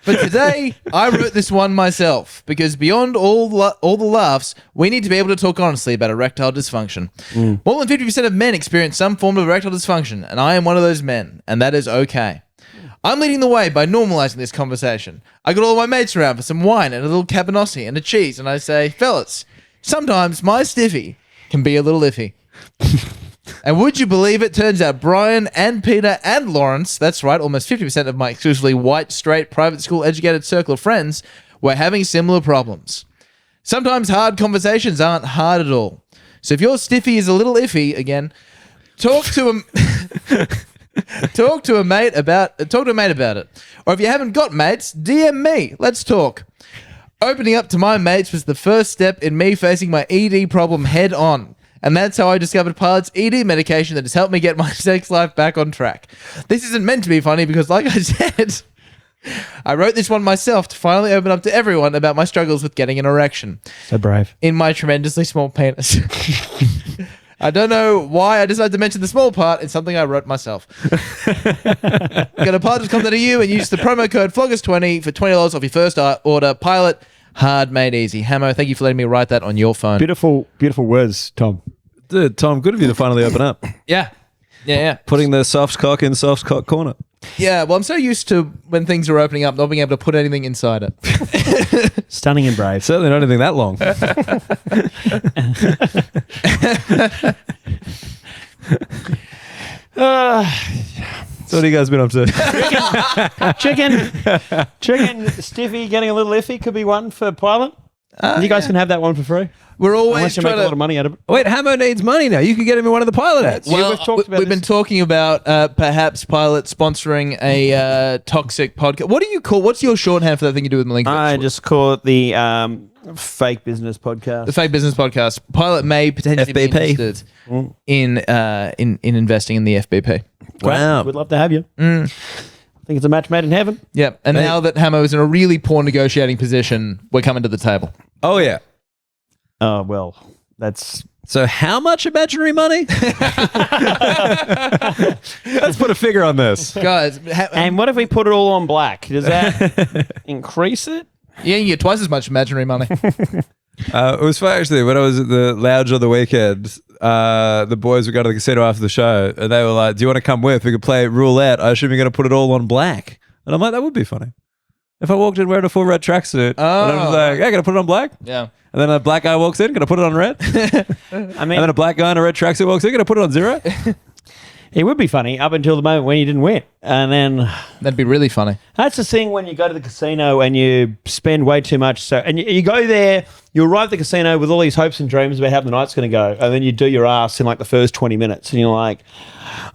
But today, I wrote this one myself because beyond all the laughs, we need to be able to talk honestly about erectile dysfunction. More than 50% of men experience some form of erectile dysfunction, and I am one of those men, and that is okay. I'm leading the way by normalizing this conversation. I got all my mates around for some wine and a little cabanossi and a cheese, and I say, fellas, sometimes my stiffy can be a little iffy. And would you believe it, turns out Brian and Peter and Lawrence, that's right, almost 50% of my exclusively white, straight, private school educated circle of friends were having similar problems. Sometimes hard conversations aren't hard at all. So if your stiffy is a little iffy, again, talk to a mate about it. Or if you haven't got mates, DM me. Let's talk. Opening up to my mates was the first step in me facing my ED problem head on. And that's how I discovered Pilot's ED medication that has helped me get my sex life back on track. This isn't meant to be funny because, like I said, I wrote this one myself to finally open up to everyone about my struggles with getting an erection. So brave. In my tremendously small penis. I don't know why I decided to mention the small part. It's something I wrote myself. Go to pilot.com.au and use the promo code FLOGGERS20 for $20 off your first order. Pilot, hard made easy. Hamo, thank you for letting me write that on your phone. Beautiful, beautiful words, Tom. Dude, Tom, good of you to finally open up. Yeah. Putting the soft cock in soft cock corner. Yeah, well, I'm so used to when things are opening up, not being able to put anything inside it. Stunning and brave. Certainly not anything that long. So what have you guys been up to? Chicken, stiffy, getting a little iffy could be one for Pilot. You guys can have that one for free. We're always Unless you make a lot of money out of it. Wait, Hamo needs money now. You can get him in one of the pilot ads. Well, we've talked about we've been talking about perhaps Pilot sponsoring a toxic podcast. What do you call? What's your shorthand for that thing you do with the link? I just call it the Fake business podcast. The Fake Business Podcast. Pilot may potentially be FBP. interested in investing in the FBP. Wow. We'd love to have you. I think it's a match made in heaven. Yep. And now that Hamo is in a really poor negotiating position, we're coming to the table. Oh, yeah. Oh, well, that's... So how much imaginary money? Let's put a figure on this. Guys, And what if we put it all on black? Does that increase it? yeah, you get twice as much imaginary money. It was fun, actually. When I was at the lounge on the weekend, the boys would go to the casino after the show, and they were like, do you want to come with? We could play roulette. I assume you're going to put it all on black. And I'm like, that would be funny. If I walked in wearing a full red tracksuit, and I was like, hey, can I put it on black? Yeah. And then a black guy walks in, can I put it on red? I mean, And then a black guy in a red tracksuit walks in, can I put it on zero? it would be funny up until the moment when you didn't win. And then That'd be really funny. that's the thing when you go to the casino and you spend way too much. So, and you go there, you arrive at the casino with all these hopes and dreams about how the night's going to go. And then you do your ass in like the first 20 minutes. And you're like,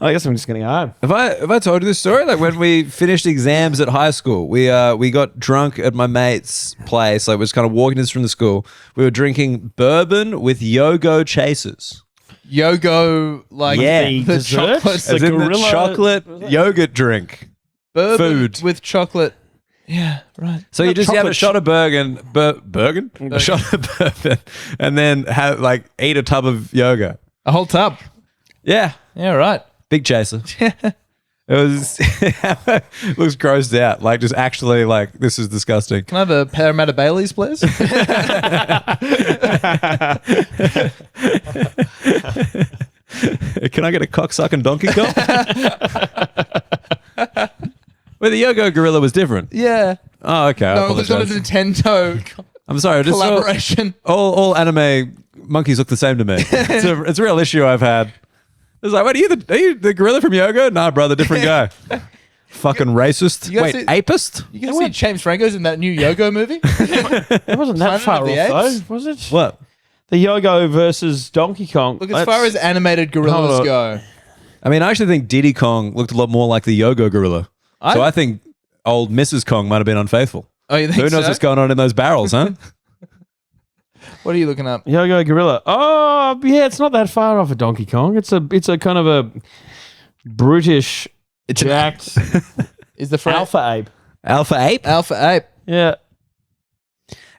I guess I'm just going to go home. Have I told you this story? Like when we finished exams at high school, we got drunk at my mate's place. Like, was kind of walking us from the school. We were drinking bourbon with Yogo chasers. Yogo, like Yeah, the dessert? chocolate, As in the gorilla- chocolate yogurt drink. bourbon food. with chocolate. Yeah, right. So you just have a chocolate shot of Bergen? A shot of bourbon, and then have like eat a tub of yoga. A whole tub. Yeah. Yeah, right. Big chaser. It was looks grossed out. Like just actually like this is disgusting. Can I have a Parramatta Baileys, please? Can I get a cocksucking Donkey Kong? Well, the Yogo Gorilla was different. Yeah. Oh, okay. I No, it was not a apologize. Nintendo I'm sorry. Just collaboration. all anime monkeys look the same to me. It's a real issue I've had. It's like, wait, are you the gorilla from Yogo? Nah, brother, different guy. Fucking racist. You guys Wait, see- apist? You can see James Franco's in that new Yogo movie? It wasn't that Planet far of the off, Apes? though, was it? What? The Yogo versus Donkey Kong. Look, as far as animated gorillas Hold on. go, I mean, I actually think Diddy Kong looked a lot more like the Yogo Gorilla. So I think old Mrs. Kong might have been unfaithful. oh, you think Who knows so? what's going on in those barrels, huh? What are you looking up? Yogo Gorilla. Oh, yeah, it's not that far off of Donkey Kong. It's a kind of a brutish, jacked Is the phrase alpha ape. Alpha Ape? Alpha Ape? Yeah.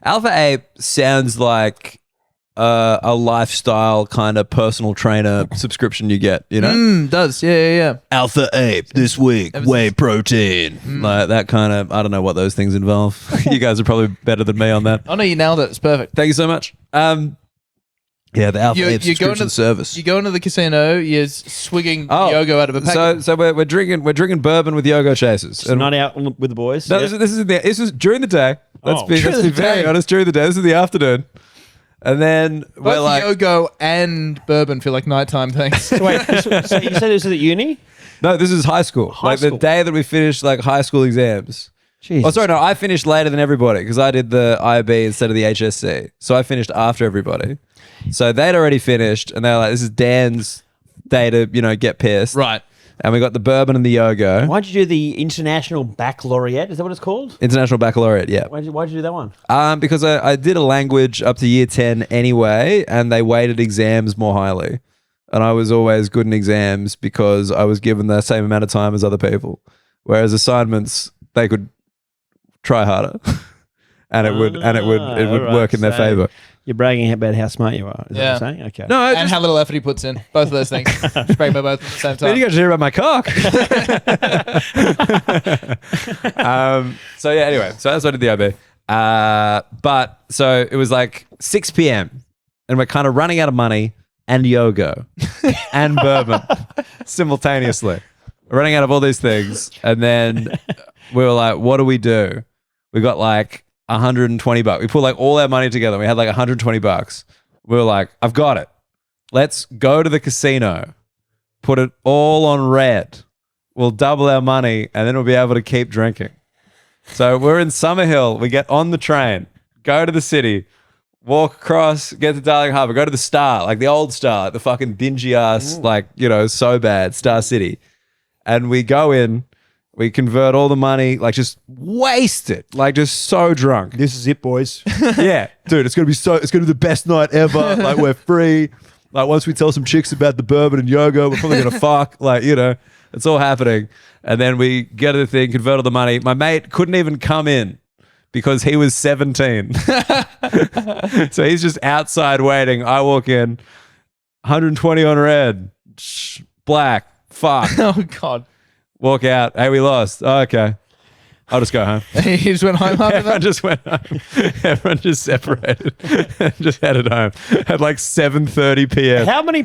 Alpha Ape sounds like a lifestyle kind of personal trainer subscription you get, you know? Does. Yeah. Alpha Ape this week, whey protein. Like that kind of, I don't know what those things involve. You guys are probably better than me on that. Oh, no, you nailed it. It's perfect. Thank you so much. Yeah, the Alpha Ape You go subscription into service. You go into the casino, you're swigging Oh, Yogo out of a packet. So we're drinking burnbourbon with Yogo chasers. It's not out with the boys. No, Yeah. this is during the day. Let's Oh. be During the very day. honest. During the day, this is the afternoon, and then we're Both like, Yogo and bourbon feel like nighttime things. Wait, so you said this is at uni? no, this is high school. Like the school. day that we finished like high school exams. Jeez. Oh, sorry, no, I finished later than everybody because I did the IB instead of the HSC. So I finished after everybody. So they'd already finished, and they were like, "This is Dan's day to get pissed." Right. And we got the bourbon and the Yogo. Why'd you do the International Baccalaureate? Is that what it's called? International Baccalaureate, yeah. Why'd you do that one? Because I did a language up to year 10 anyway, and they weighted exams more highly. And I was always good in exams because I was given the same amount of time as other people. Whereas assignments, they could try harder. And it would alright, work in their so favor. You're bragging about how smart you are. Is Yeah. that what you're saying? Okay. No, And how little effort he puts in. Both of those things. Sprayed by both at the same Man, time. you guys should hear about my cock. So yeah, anyway, so that's what I did the IB. But so it was like 6 p.m. and we're kind of running out of money and Yogo and bourbon simultaneously. We're running out of all these things. And then we were like, what do we do? We got like $120. We put like all our money together. We had like $120. We were like, I've got it. Let's go to the casino, put it all on red. We'll double our money and then we'll be able to keep drinking. So we're in Summerhill. We get on the train, go to the city, walk across, get to Darling Harbour, go to the Star, like the old Star, like the fucking dingy ass, so bad Star City. And we go in, We convert all the money, like just waste it, like just so drunk. This is it, boys. Yeah, dude, it's gonna be the best night ever. Like we're free. Like once we tell some chicks about the bourbon and yoga, we're probably gonna fuck. Like, you know, it's all happening. And then we get to the thing, convert all the money. My mate couldn't even come in because he was 17. So he's just outside waiting. I walk in, 120 on red, black, fuck. Oh, God. Walk out. Hey, we lost. Oh, okay. I'll just go home. You just went home after Everyone that? just went home. Everyone just separated and just headed home at like 7:30 p.m. How many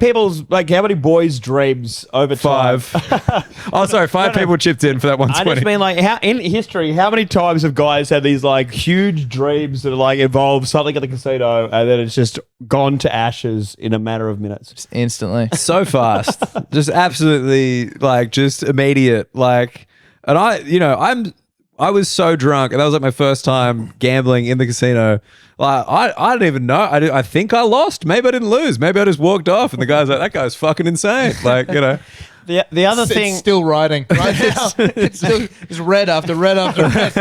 boys' dreams over time? 5. Oh, sorry. 5 people chipped in for that I 120. just mean, like, how in history, how many times have guys had these like huge dreams that like involve something at the casino, and then it's just gone to ashes in a matter of minutes? Just instantly. So fast. Just absolutely like just immediate. Like, and I was so drunk, and that was like my first time gambling in the casino. Like, I don't even know. I think I lost. Maybe I didn't lose. Maybe I just walked off, and the guy's like, that guy's fucking insane. Like, you know. The other thing, It's still riding. Right now. It's still it's red after red after red.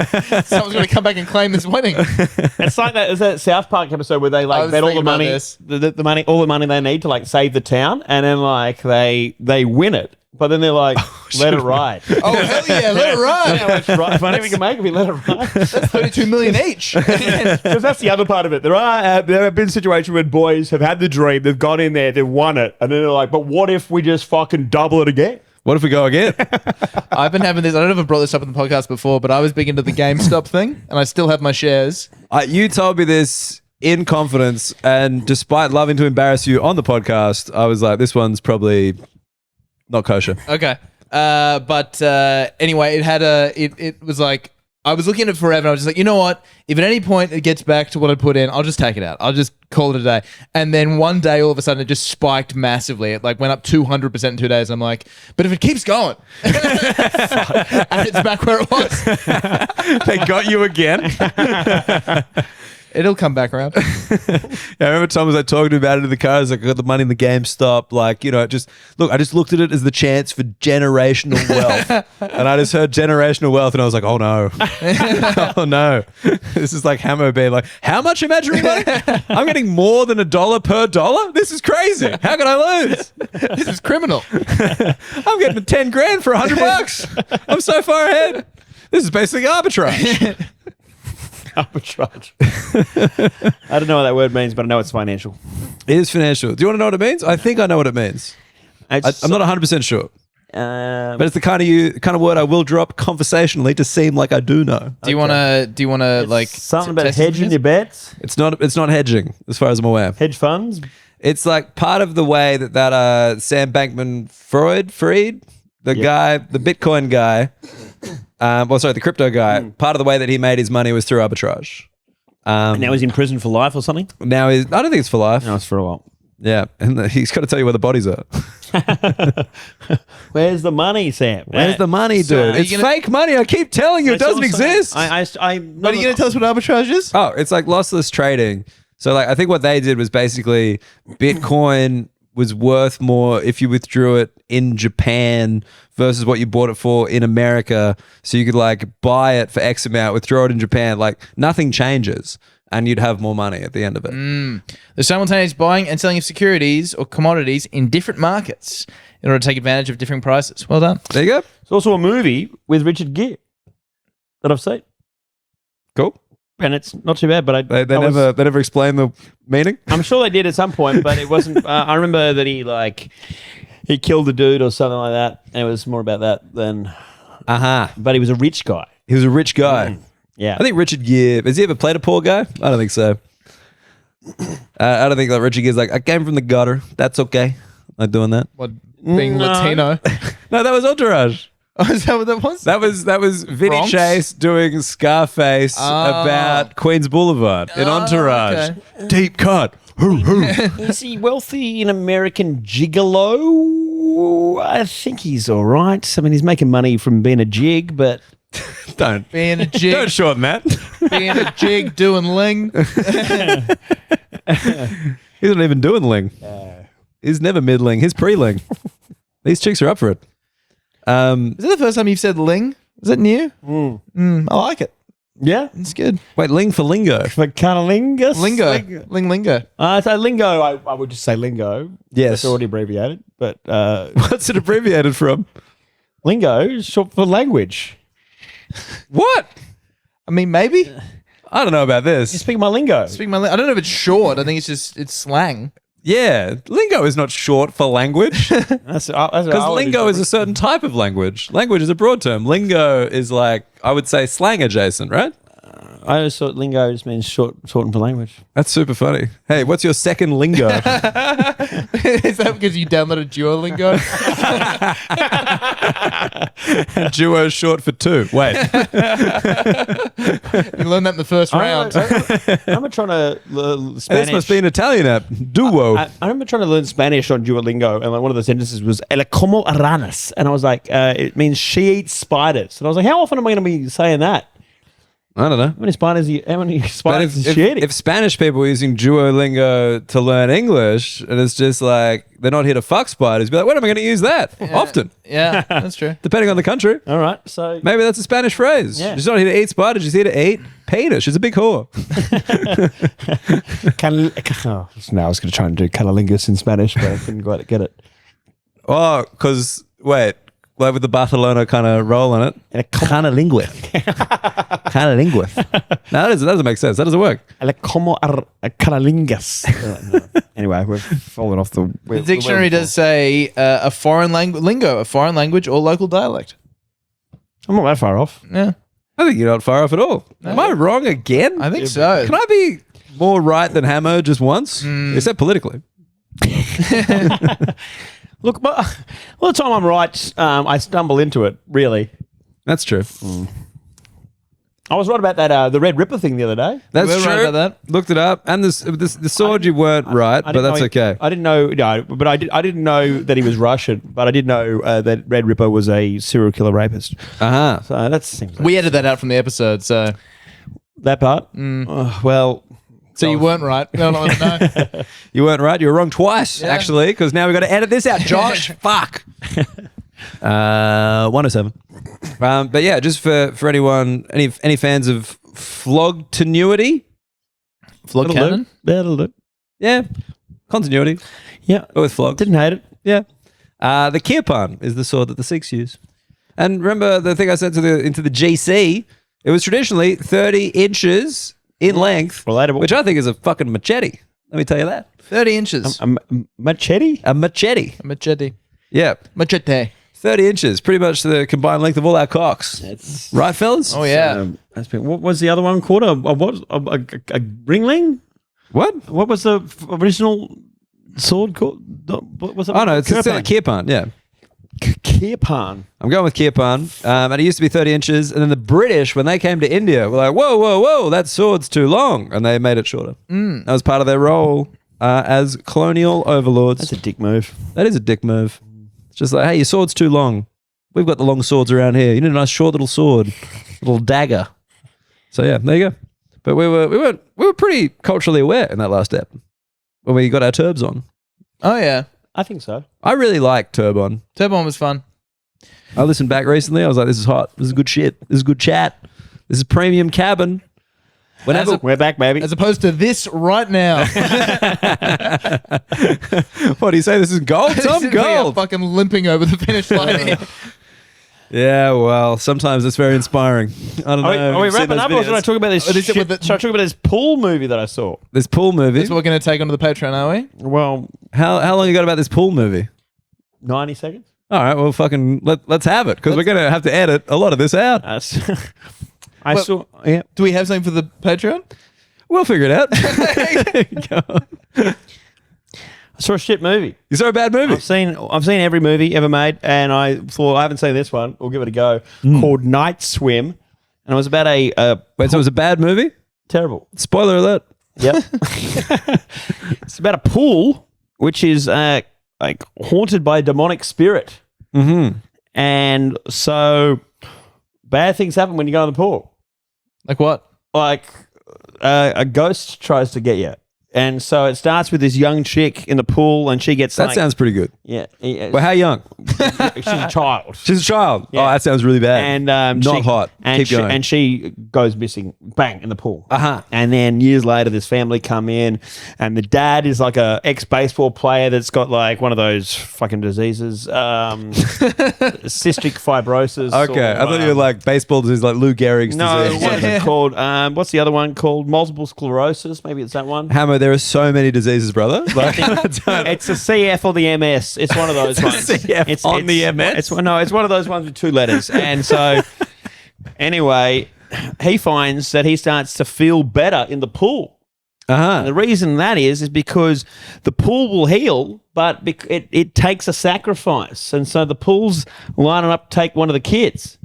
Someone's going to come back and claim this winning. it's like that. Is that South Park episode where they I like was bet all thinking the about money, this. the money, all the money they need to like save the town, and then like they win it, but then they're like, let it ride. Oh, hell yeah. Let it ride. How much money we can make if we let it ride? That's 32 million each. Because that's the other part of it. There have been situations where boys have had the dream, they've gone in there, they've won it, and then they're like, but what if we just fucking double it again? What if we go again? I've been having this. I don't know if I brought this up in the podcast before, but I was big into the GameStop thing, and I still have my shares. You told me this in confidence, and despite loving to embarrass you on the podcast, I was like, this one's probably not kosher. Okay. But anyway, it was like, I was looking at it forever, and I was just like, you know what? If at any point it gets back to what I put in, I'll just take it out. I'll just call it a day. And then one day, all of a sudden, it just spiked massively. It like went up 200% in 2 days. I'm like, but if it keeps going, and it's back where it was, They got you again. it'll come back around. I remember Tom was like talking to me about it in the car. I was like, I got the money in the GameStop. Like, you know, I just looked at it as the chance for generational wealth. And I just heard generational wealth, and I was like, oh no. Oh no. This is like Hamo being like, how much imaginary money? I'm getting more than $1 per dollar? This is crazy. How can I lose? This is criminal. Oh, I'm getting 10 grand for $100. I'm so far ahead. This is basically arbitrage. Arbitrage. I don't know what that word means, but I know it's financial. It is financial. Do you want to know what it means? I think I know what it means. I'm not 100% sure. But it's the kind of word I will drop conversationally to seem like I do know. Do you want to like something about test hedging your bets? It's not hedging, as far as I'm aware. Hedge funds? It's like part of the way that Sam Bankman-Fried, the guy, the Bitcoin guy, the crypto guy, part of the way that he made his money was through arbitrage. Now he's in prison for life or something? I don't think it's for life. No, it's for a while. Yeah, and he's got to tell you where the bodies are. Where's the money, Sam? Where's the money, dude? It's fake money. I keep telling you, it doesn't exist. But are you going to tell us what arbitrage is? Oh, it's like lossless trading. So like I think what they did was basically Bitcoin was worth more if you withdrew it in Japan versus what you bought it for in America. So you could like buy it for X amount, withdraw it in Japan, like nothing changes, and you'd have more money at the end of it. The simultaneous buying and selling of securities or commodities in different markets in order to take advantage of different prices. Well done. There you go. It's also a movie with Richard Gere that I've seen. Cool. And it's not too bad, but They never explain the meaning. I'm sure they did at some point, but it wasn't. I remember that he killed a dude or something like that. And it was more about that than. But he was a rich guy. He was a rich guy. Yeah. I think Richard Gere, has he ever played a poor guy? I don't think so. I don't think that Richard Gere's like, I came from the gutter. That's okay. Like doing that. What, being Latino? No, that was Entourage. Oh, is that what that was? That was Vinny Bronx? Chase doing Scarface about Queens Boulevard in Entourage. Okay. Deep cut. Is he wealthy in American gigolo? I think he's all right. I mean, he's making money from being a jig, but Don't Being a jig. Don't shorten that. Being a jig, doing ling. He's not even doing ling. He's never mid-ling. He's pre-ling. These chicks are up for it. Is it the first time you've said ling Is it new? I like it. Yeah. It's good. Wait, ling for lingo. For cunnilingus. Lingo. So lingo, I would just say lingo. Yes. It's already abbreviated, but What's it abbreviated from? lingo is short for language. What? I mean, maybe. I don't know about You this. speak my lingo. I don't know if it's short. I think it's slang. Yeah, lingo is not short for language. That's Because lingo is a certain type of language. Language is a broad term. Lingo is like, I would say, slang adjacent, right? I always thought lingo just means shortened for language. That's super funny. Hey, what's your second lingo? Is that because you downloaded Duolingo? Duo is short for two. Wait. You learned that in the first round. I remember trying to learn Spanish. This must be an Italian app. Duo. I remember trying to learn Spanish on Duolingo, and like one of the sentences was "El como aranas," and I was like, "It means she eats spiders." And I was like, "How often am I going to be saying that? I don't know. How many spiders? But Is she eating?" if Spanish people are using Duolingo to learn English, and it's just like they're not here to fuck spiders, be like, when am I going to use that? Often, Yeah, that's true. depending on the country. All right, so Maybe that's a Spanish phrase. Yeah. She's not here to eat spiders. She's here to eat penis. She's a big whore. now I was going to try and do cunnilingus in Spanish, but I couldn't quite get it. Oh, because wait, like with the Barcelona kind of roll on it. Cunnilingus. Cunnilingus. No, that doesn't make sense. That doesn't work. El como cunnilingus. Anyway, we've fallen off the. The dictionary does say a foreign lingo, a foreign language or local dialect. I'm not that far off. Yeah, I think you're not far off at all. Am I wrong again? I think so. Can I be more right than Hammer just once? Except politically. Look, but all the time I'm right, I stumble into it. Really, That's true. I was right about that. The Red Ripper thing the other day. That's You were true. right about that. Looked it up, and the sword you weren't right, I but didn't that's know okay. I didn't know. No, but I didn't know that he was Russian. But I did know that Red Ripper was a serial killer rapist. So that seems We edited that out from the episode, so that part. Well, you weren't right. No, no, no. You weren't right. You were wrong twice, Yeah. actually, because now we've got to edit this out, Josh. Fuck. 107. But yeah, just for anyone, any fans of Flogtenuity? Flog that'll cannon. do. That'll do. Yeah. Continuity. Yeah, But with Flogs. didn't hate it. Yeah. The Kirpan is the sword that the Sikhs use. And remember the thing I sent into the GC? It was traditionally 30 inches in length, Relatable. which I think is a fucking machete. Let me tell you that. 30 inches. A machete. A machete. Machete. Yeah. Machete. 30 inches, pretty much the combined length of all our cocks. That's Right, fellas? Oh, yeah. what was the other one called? A ringling? What? What was the original sword called? What was it? Oh, no, it's still a Kirpan. Kirpan, yeah. Kirpan. I'm going with Kirpan. And it used to be 30 inches. And then the British, when they came to India, were like, whoa, whoa, whoa, that sword's too long. And they made it shorter. That was part of their role as colonial overlords. That's a dick move. That is a dick move. It's just like, hey, your sword's too long. We've got the long swords around here. You need a nice short little sword, little dagger. So yeah, there you go. But we were pretty culturally aware in that last step when we got our turbs on. Oh, yeah. I think so. I really like Turbon. Turbon was fun. I listened back recently. I was like, this is hot. This is good shit. This is good chat. This is premium cabin. Whenever We're back, baby. As opposed to this right now. what do you say? This is gold? Tom? We are Gold. fucking limping over the finish line here. Yeah, well, sometimes it's very inspiring. I don't know. Are we You've seen wrapping those up, or should I videos. talk about this? What is it with Should I talk about this pool movie that I saw? This pool movie. That's what we're going to take onto the Patreon, are we? Well, How long you got about this pool movie? 90 seconds. All right, well, fucking let's have it because we're going to have to edit a lot of this out. I Well- saw. Yeah. Do we have something for the Patreon? We'll figure it out. Go on. I saw a shit movie. You saw a bad movie? I've seen every movie ever made, and I thought I haven't seen this one. We'll give it a go. Called Night Swim, and it was about a Wait, so it was a bad movie? terrible. Spoiler alert. Yep. It's about a pool which is like haunted by a demonic spirit, and so bad things happen when you go in the pool. Like what? Like a ghost tries to get you And so it starts with this young chick in the pool, and she gets That sounds pretty good. yeah. Well, how young? She's a child. She's a child. Yeah. Oh, that sounds really bad. And not hot. Keep going. And she goes missing, bang, in the pool. Uh-huh. And then years later, this family come in, and the dad is like a ex-baseball player that's got like one of those fucking diseases, cystic fibrosis. Okay, I thought you were like baseball disease, like Lou Gehrig's No, disease. what is it called? What's the other one called? Multiple sclerosis. Maybe it's that one. Hammer, there are so many diseases, brother. Like, It's a CF or the MS. It's one of those ones. CF on the MS? It's one of those ones with 2 letters. And so, anyway, he finds that he starts to feel better in the pool. And the reason that is because the pool will heal, but it takes a sacrifice. And so the pool's lining up to take one of the kids.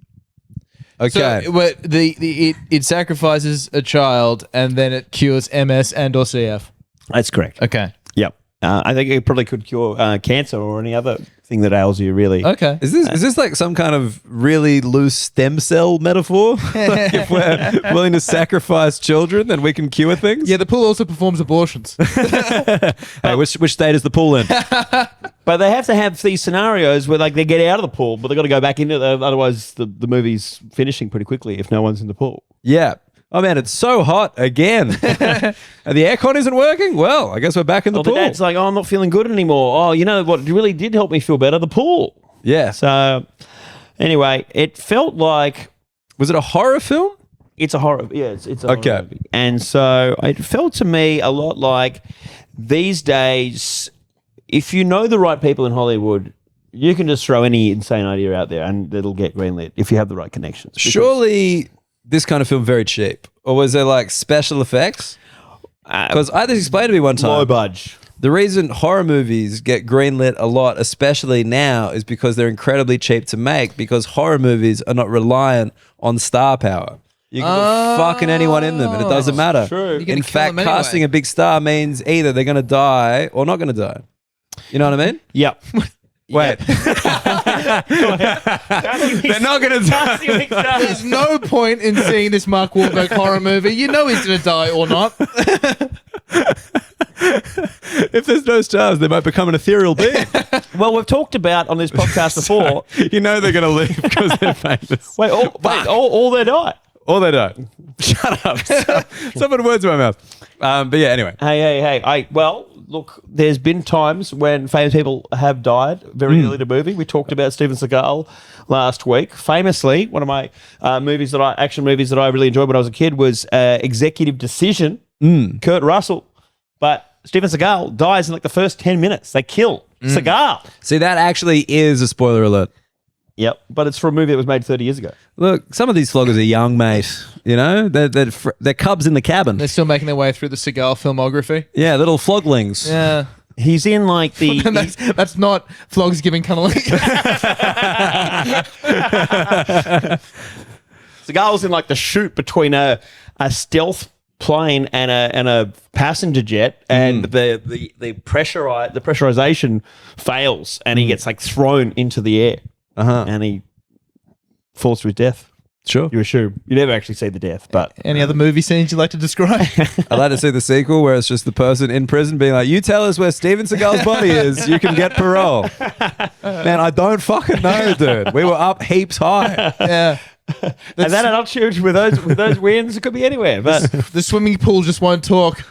okay. So, but it sacrifices a child and then it cures MS and or CF. That's correct. Okay. Yep. I think it probably could cure cancer or any other thing that ails you, really. Okay. Is this like some kind of really loose stem cell metaphor? Like if we're willing to sacrifice children, then we can cure things? Yeah, the pool also performs abortions. Hey, which state is the pool in? But they have to have these scenarios where like they get out of the pool, but they've got to go back into it. Otherwise, the movie's finishing pretty quickly if no one's in the pool. Yeah. Oh man, it's so hot again. And the aircon isn't working? Well, I guess we're back in the Well, the pool. dad's like, oh, I'm not feeling good anymore. Oh, you know what really did help me feel better? The pool. Yeah. So anyway, it felt like Was it a horror film? it's a horror. Yeah, it's a Okay. horror movie. And so it felt to me a lot like these days, if you know the right people in Hollywood, you can just throw any insane idea out there and it'll get greenlit if you have the right connections. Because- Surely this kind of film very cheap. Or was there like special effects? Because I had this explained to me one time. Low budge. The reason horror movies get greenlit a lot, especially now, is because they're incredibly cheap to make because horror movies are not reliant on star power. You can put fucking anyone in them and it doesn't matter. true. You're gonna In kill fact, them anyway. casting a big star means either they're going to die or not going to die. You know what I mean? Yep. Wait. They're not going to die. There's no point in seeing this Mark Wahlberg horror movie. You know he's going to die or not. If there's no stars, they might become an ethereal being. Well, we've talked about on this podcast before. You know they're going to leave because they're famous. Wait, all they die. Or they don't. Shut up. Stop putting words in my mouth. But yeah, anyway. Hey. Well, look, there's been times when famous people have died very early in the movie. We talked about Steven Seagal last week. Famously, one of my action movies that I really enjoyed when I was a kid was Executive Decision, Kurt Russell. But Steven Seagal dies in like the first 10 minutes. They kill Seagal. See, that actually is a spoiler alert. Yep, but it's for a movie that was made 30 years ago. Look, some of these floggers are young, mate. You know, they're cubs in the cabin. They're still making their way through the Seagal filmography. Yeah, little floglings. Yeah. He's in like the... That's not Flogs giving cunnilingus. Seagal's in like the chute between a stealth plane and a passenger jet, and the pressurization fails, and he gets like thrown into the air, and he falls to his death. Sure. You assume you never actually see the death, but Any other movie scenes you'd like to describe? I'd like to see the sequel where it's just the person in prison being like, you tell us where Steven Seagal's body is, you can get parole. Man, I don't fucking know, dude. We were up heaps high. Yeah. at that altitude with those winds, it could be anywhere. But The swimming pool just won't talk.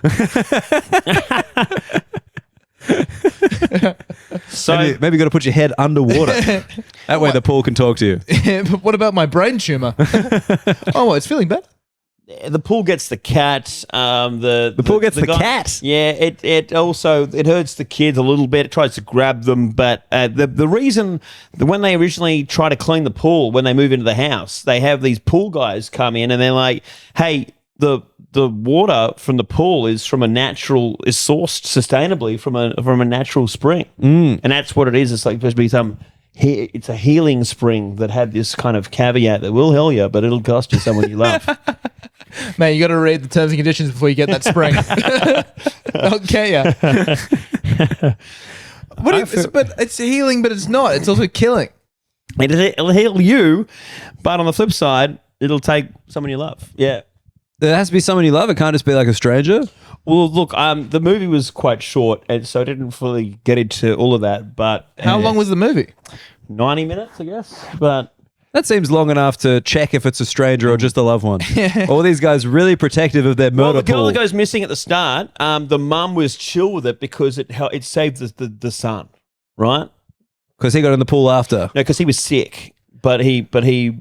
so Maybe you got to put your head underwater. That way the pool can talk to you. But what about my brain tumor? Oh, it's feeling better. the pool gets the cat. The pool gets the guy- cat? Yeah, it also it hurts the kids a little bit. It tries to grab them, but the reason when they originally try to clean the pool when they move into the house, they have these pool guys come in and they're like, "Hey, the water from the pool is sourced sustainably from a natural spring, and that's what it is. It's like supposed to be it's a healing spring that had this kind of caveat that will heal you, but it'll cost you someone you love." Man, you got to read the terms and conditions before you get that spring. Okay, but it's healing, but it's not. It's also killing. It'll heal you, but on the flip side, it'll take someone you love. Yeah. There has to be someone you love. It can't just be like a stranger. Well, look, the movie was quite short, and so I didn't fully get into all of that. But How long was the movie? 90 minutes, I guess. But That seems long enough to check if it's a stranger or just a loved one. All these guys really protective of their murder the girl pool. that goes missing at the start, the mum was chill with it because it saved the son, right? Because he got in the pool after. No, because he was sick. But he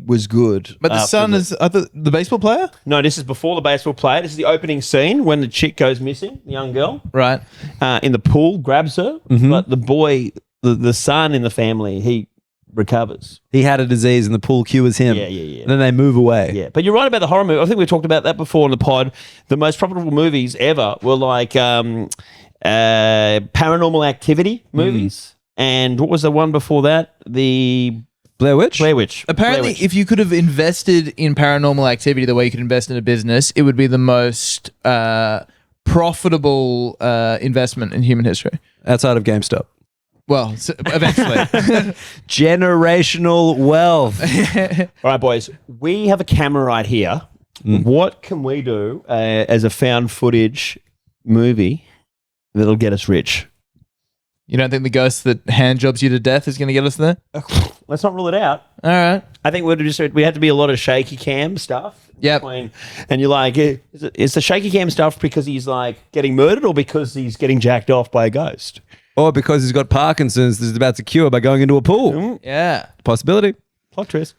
was good. But the after son is the baseball player? No, this is before the baseball player. This is the opening scene when the chick goes missing, the young girl, Right. in the pool, grabs her. But the boy, the son in the family, he recovers. He had a disease and the pool cures him. Yeah. And then they move away. Yeah, but you're right about the horror movie. I think we talked about that before in the pod. The most profitable movies ever were like paranormal activity movies. And what was the one before that? The Blair Witch? Blair Witch. Apparently, Blair Witch. if you could have invested in paranormal activity the way you could invest in a business, it would be the most profitable investment in human history. Outside of GameStop. Well, eventually. Generational wealth. All right, boys, we have a camera right here. What can we do as a found footage movie that'll get us rich? You don't think the ghost that hand jobs you to death is going to get us there? Let's not rule it out. All right. I think we have to be a lot of shaky cam stuff. Yep. And you're like, is the shaky cam stuff because he's like getting murdered or because he's getting jacked off by a ghost? Or because he's got Parkinson's that he's about to cure by going into a pool. Yeah. Possibility. Plot twist.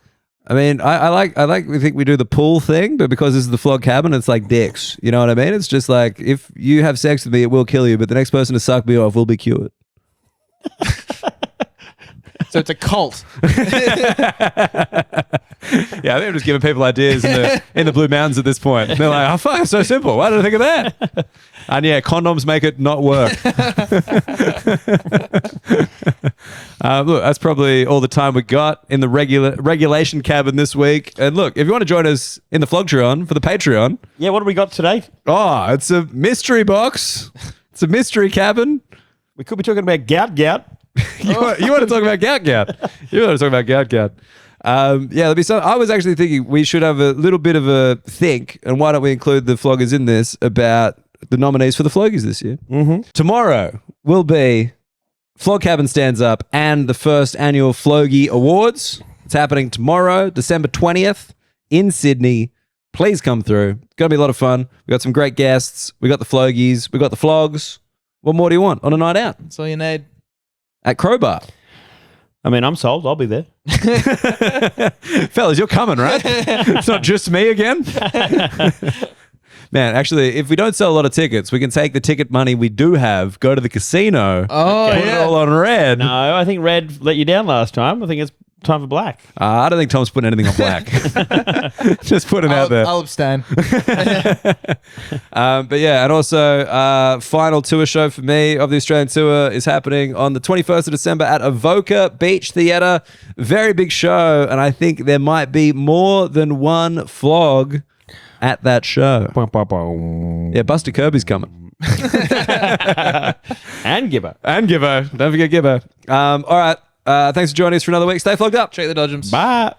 I mean, we think we do the pool thing, but because this is the Flog cabin, it's like dicks. You know what I mean? It's just like, if you have sex with me, it will kill you, but the next person to suck me off will be cured. So it's a cult. Yeah, I think I'm just giving people ideas in the Blue Mountains at this point. They're like, oh, fuck, it's so simple. Why did I think of that? And yeah, condoms make it not work. Look, that's probably all the time we got in the regulation cabin this week. And look, if you want to join us in the Flogtron for the Patreon. Yeah, what do we got today? Oh, it's a mystery box. It's a mystery cabin. We could be talking about gout. You want to talk about gout? You want to talk about gout? Yeah, there'll be some. I was actually thinking we should have a little bit of a think, and why don't we include the floggers in this about the nominees for the Flogies this year? Tomorrow will be Flog Cabin Stands Up and the first annual Flogie Awards. It's happening tomorrow, December 20th in Sydney. Please come through. It's going to be a lot of fun. We got some great guests. We got the Flogies. We got the Flogs. What more do you want on a night out? That's all you need. At Crowbar. I mean, I'm sold. I'll be there. Fellas, you're coming, right? It's not just me again. Man, actually, if we don't sell a lot of tickets, we can take the ticket money we do have, go to the casino, put it all on red. No, I think Red let you down last time. I think it's time for Black. I don't think Tom's putting anything on black. Just putting it out there. I'll abstain. But yeah, and also final tour show for me of the Australian tour is happening on the 21st of December at Avoca Beach Theatre. Very big show, and I think there might be more than one flog at that show. Yeah, Buster Kirby's coming. And Gibbo. Don't forget Gibbo. All right. Thanks for joining us for another week. Stay flogged up. Check the dodgems. Bye.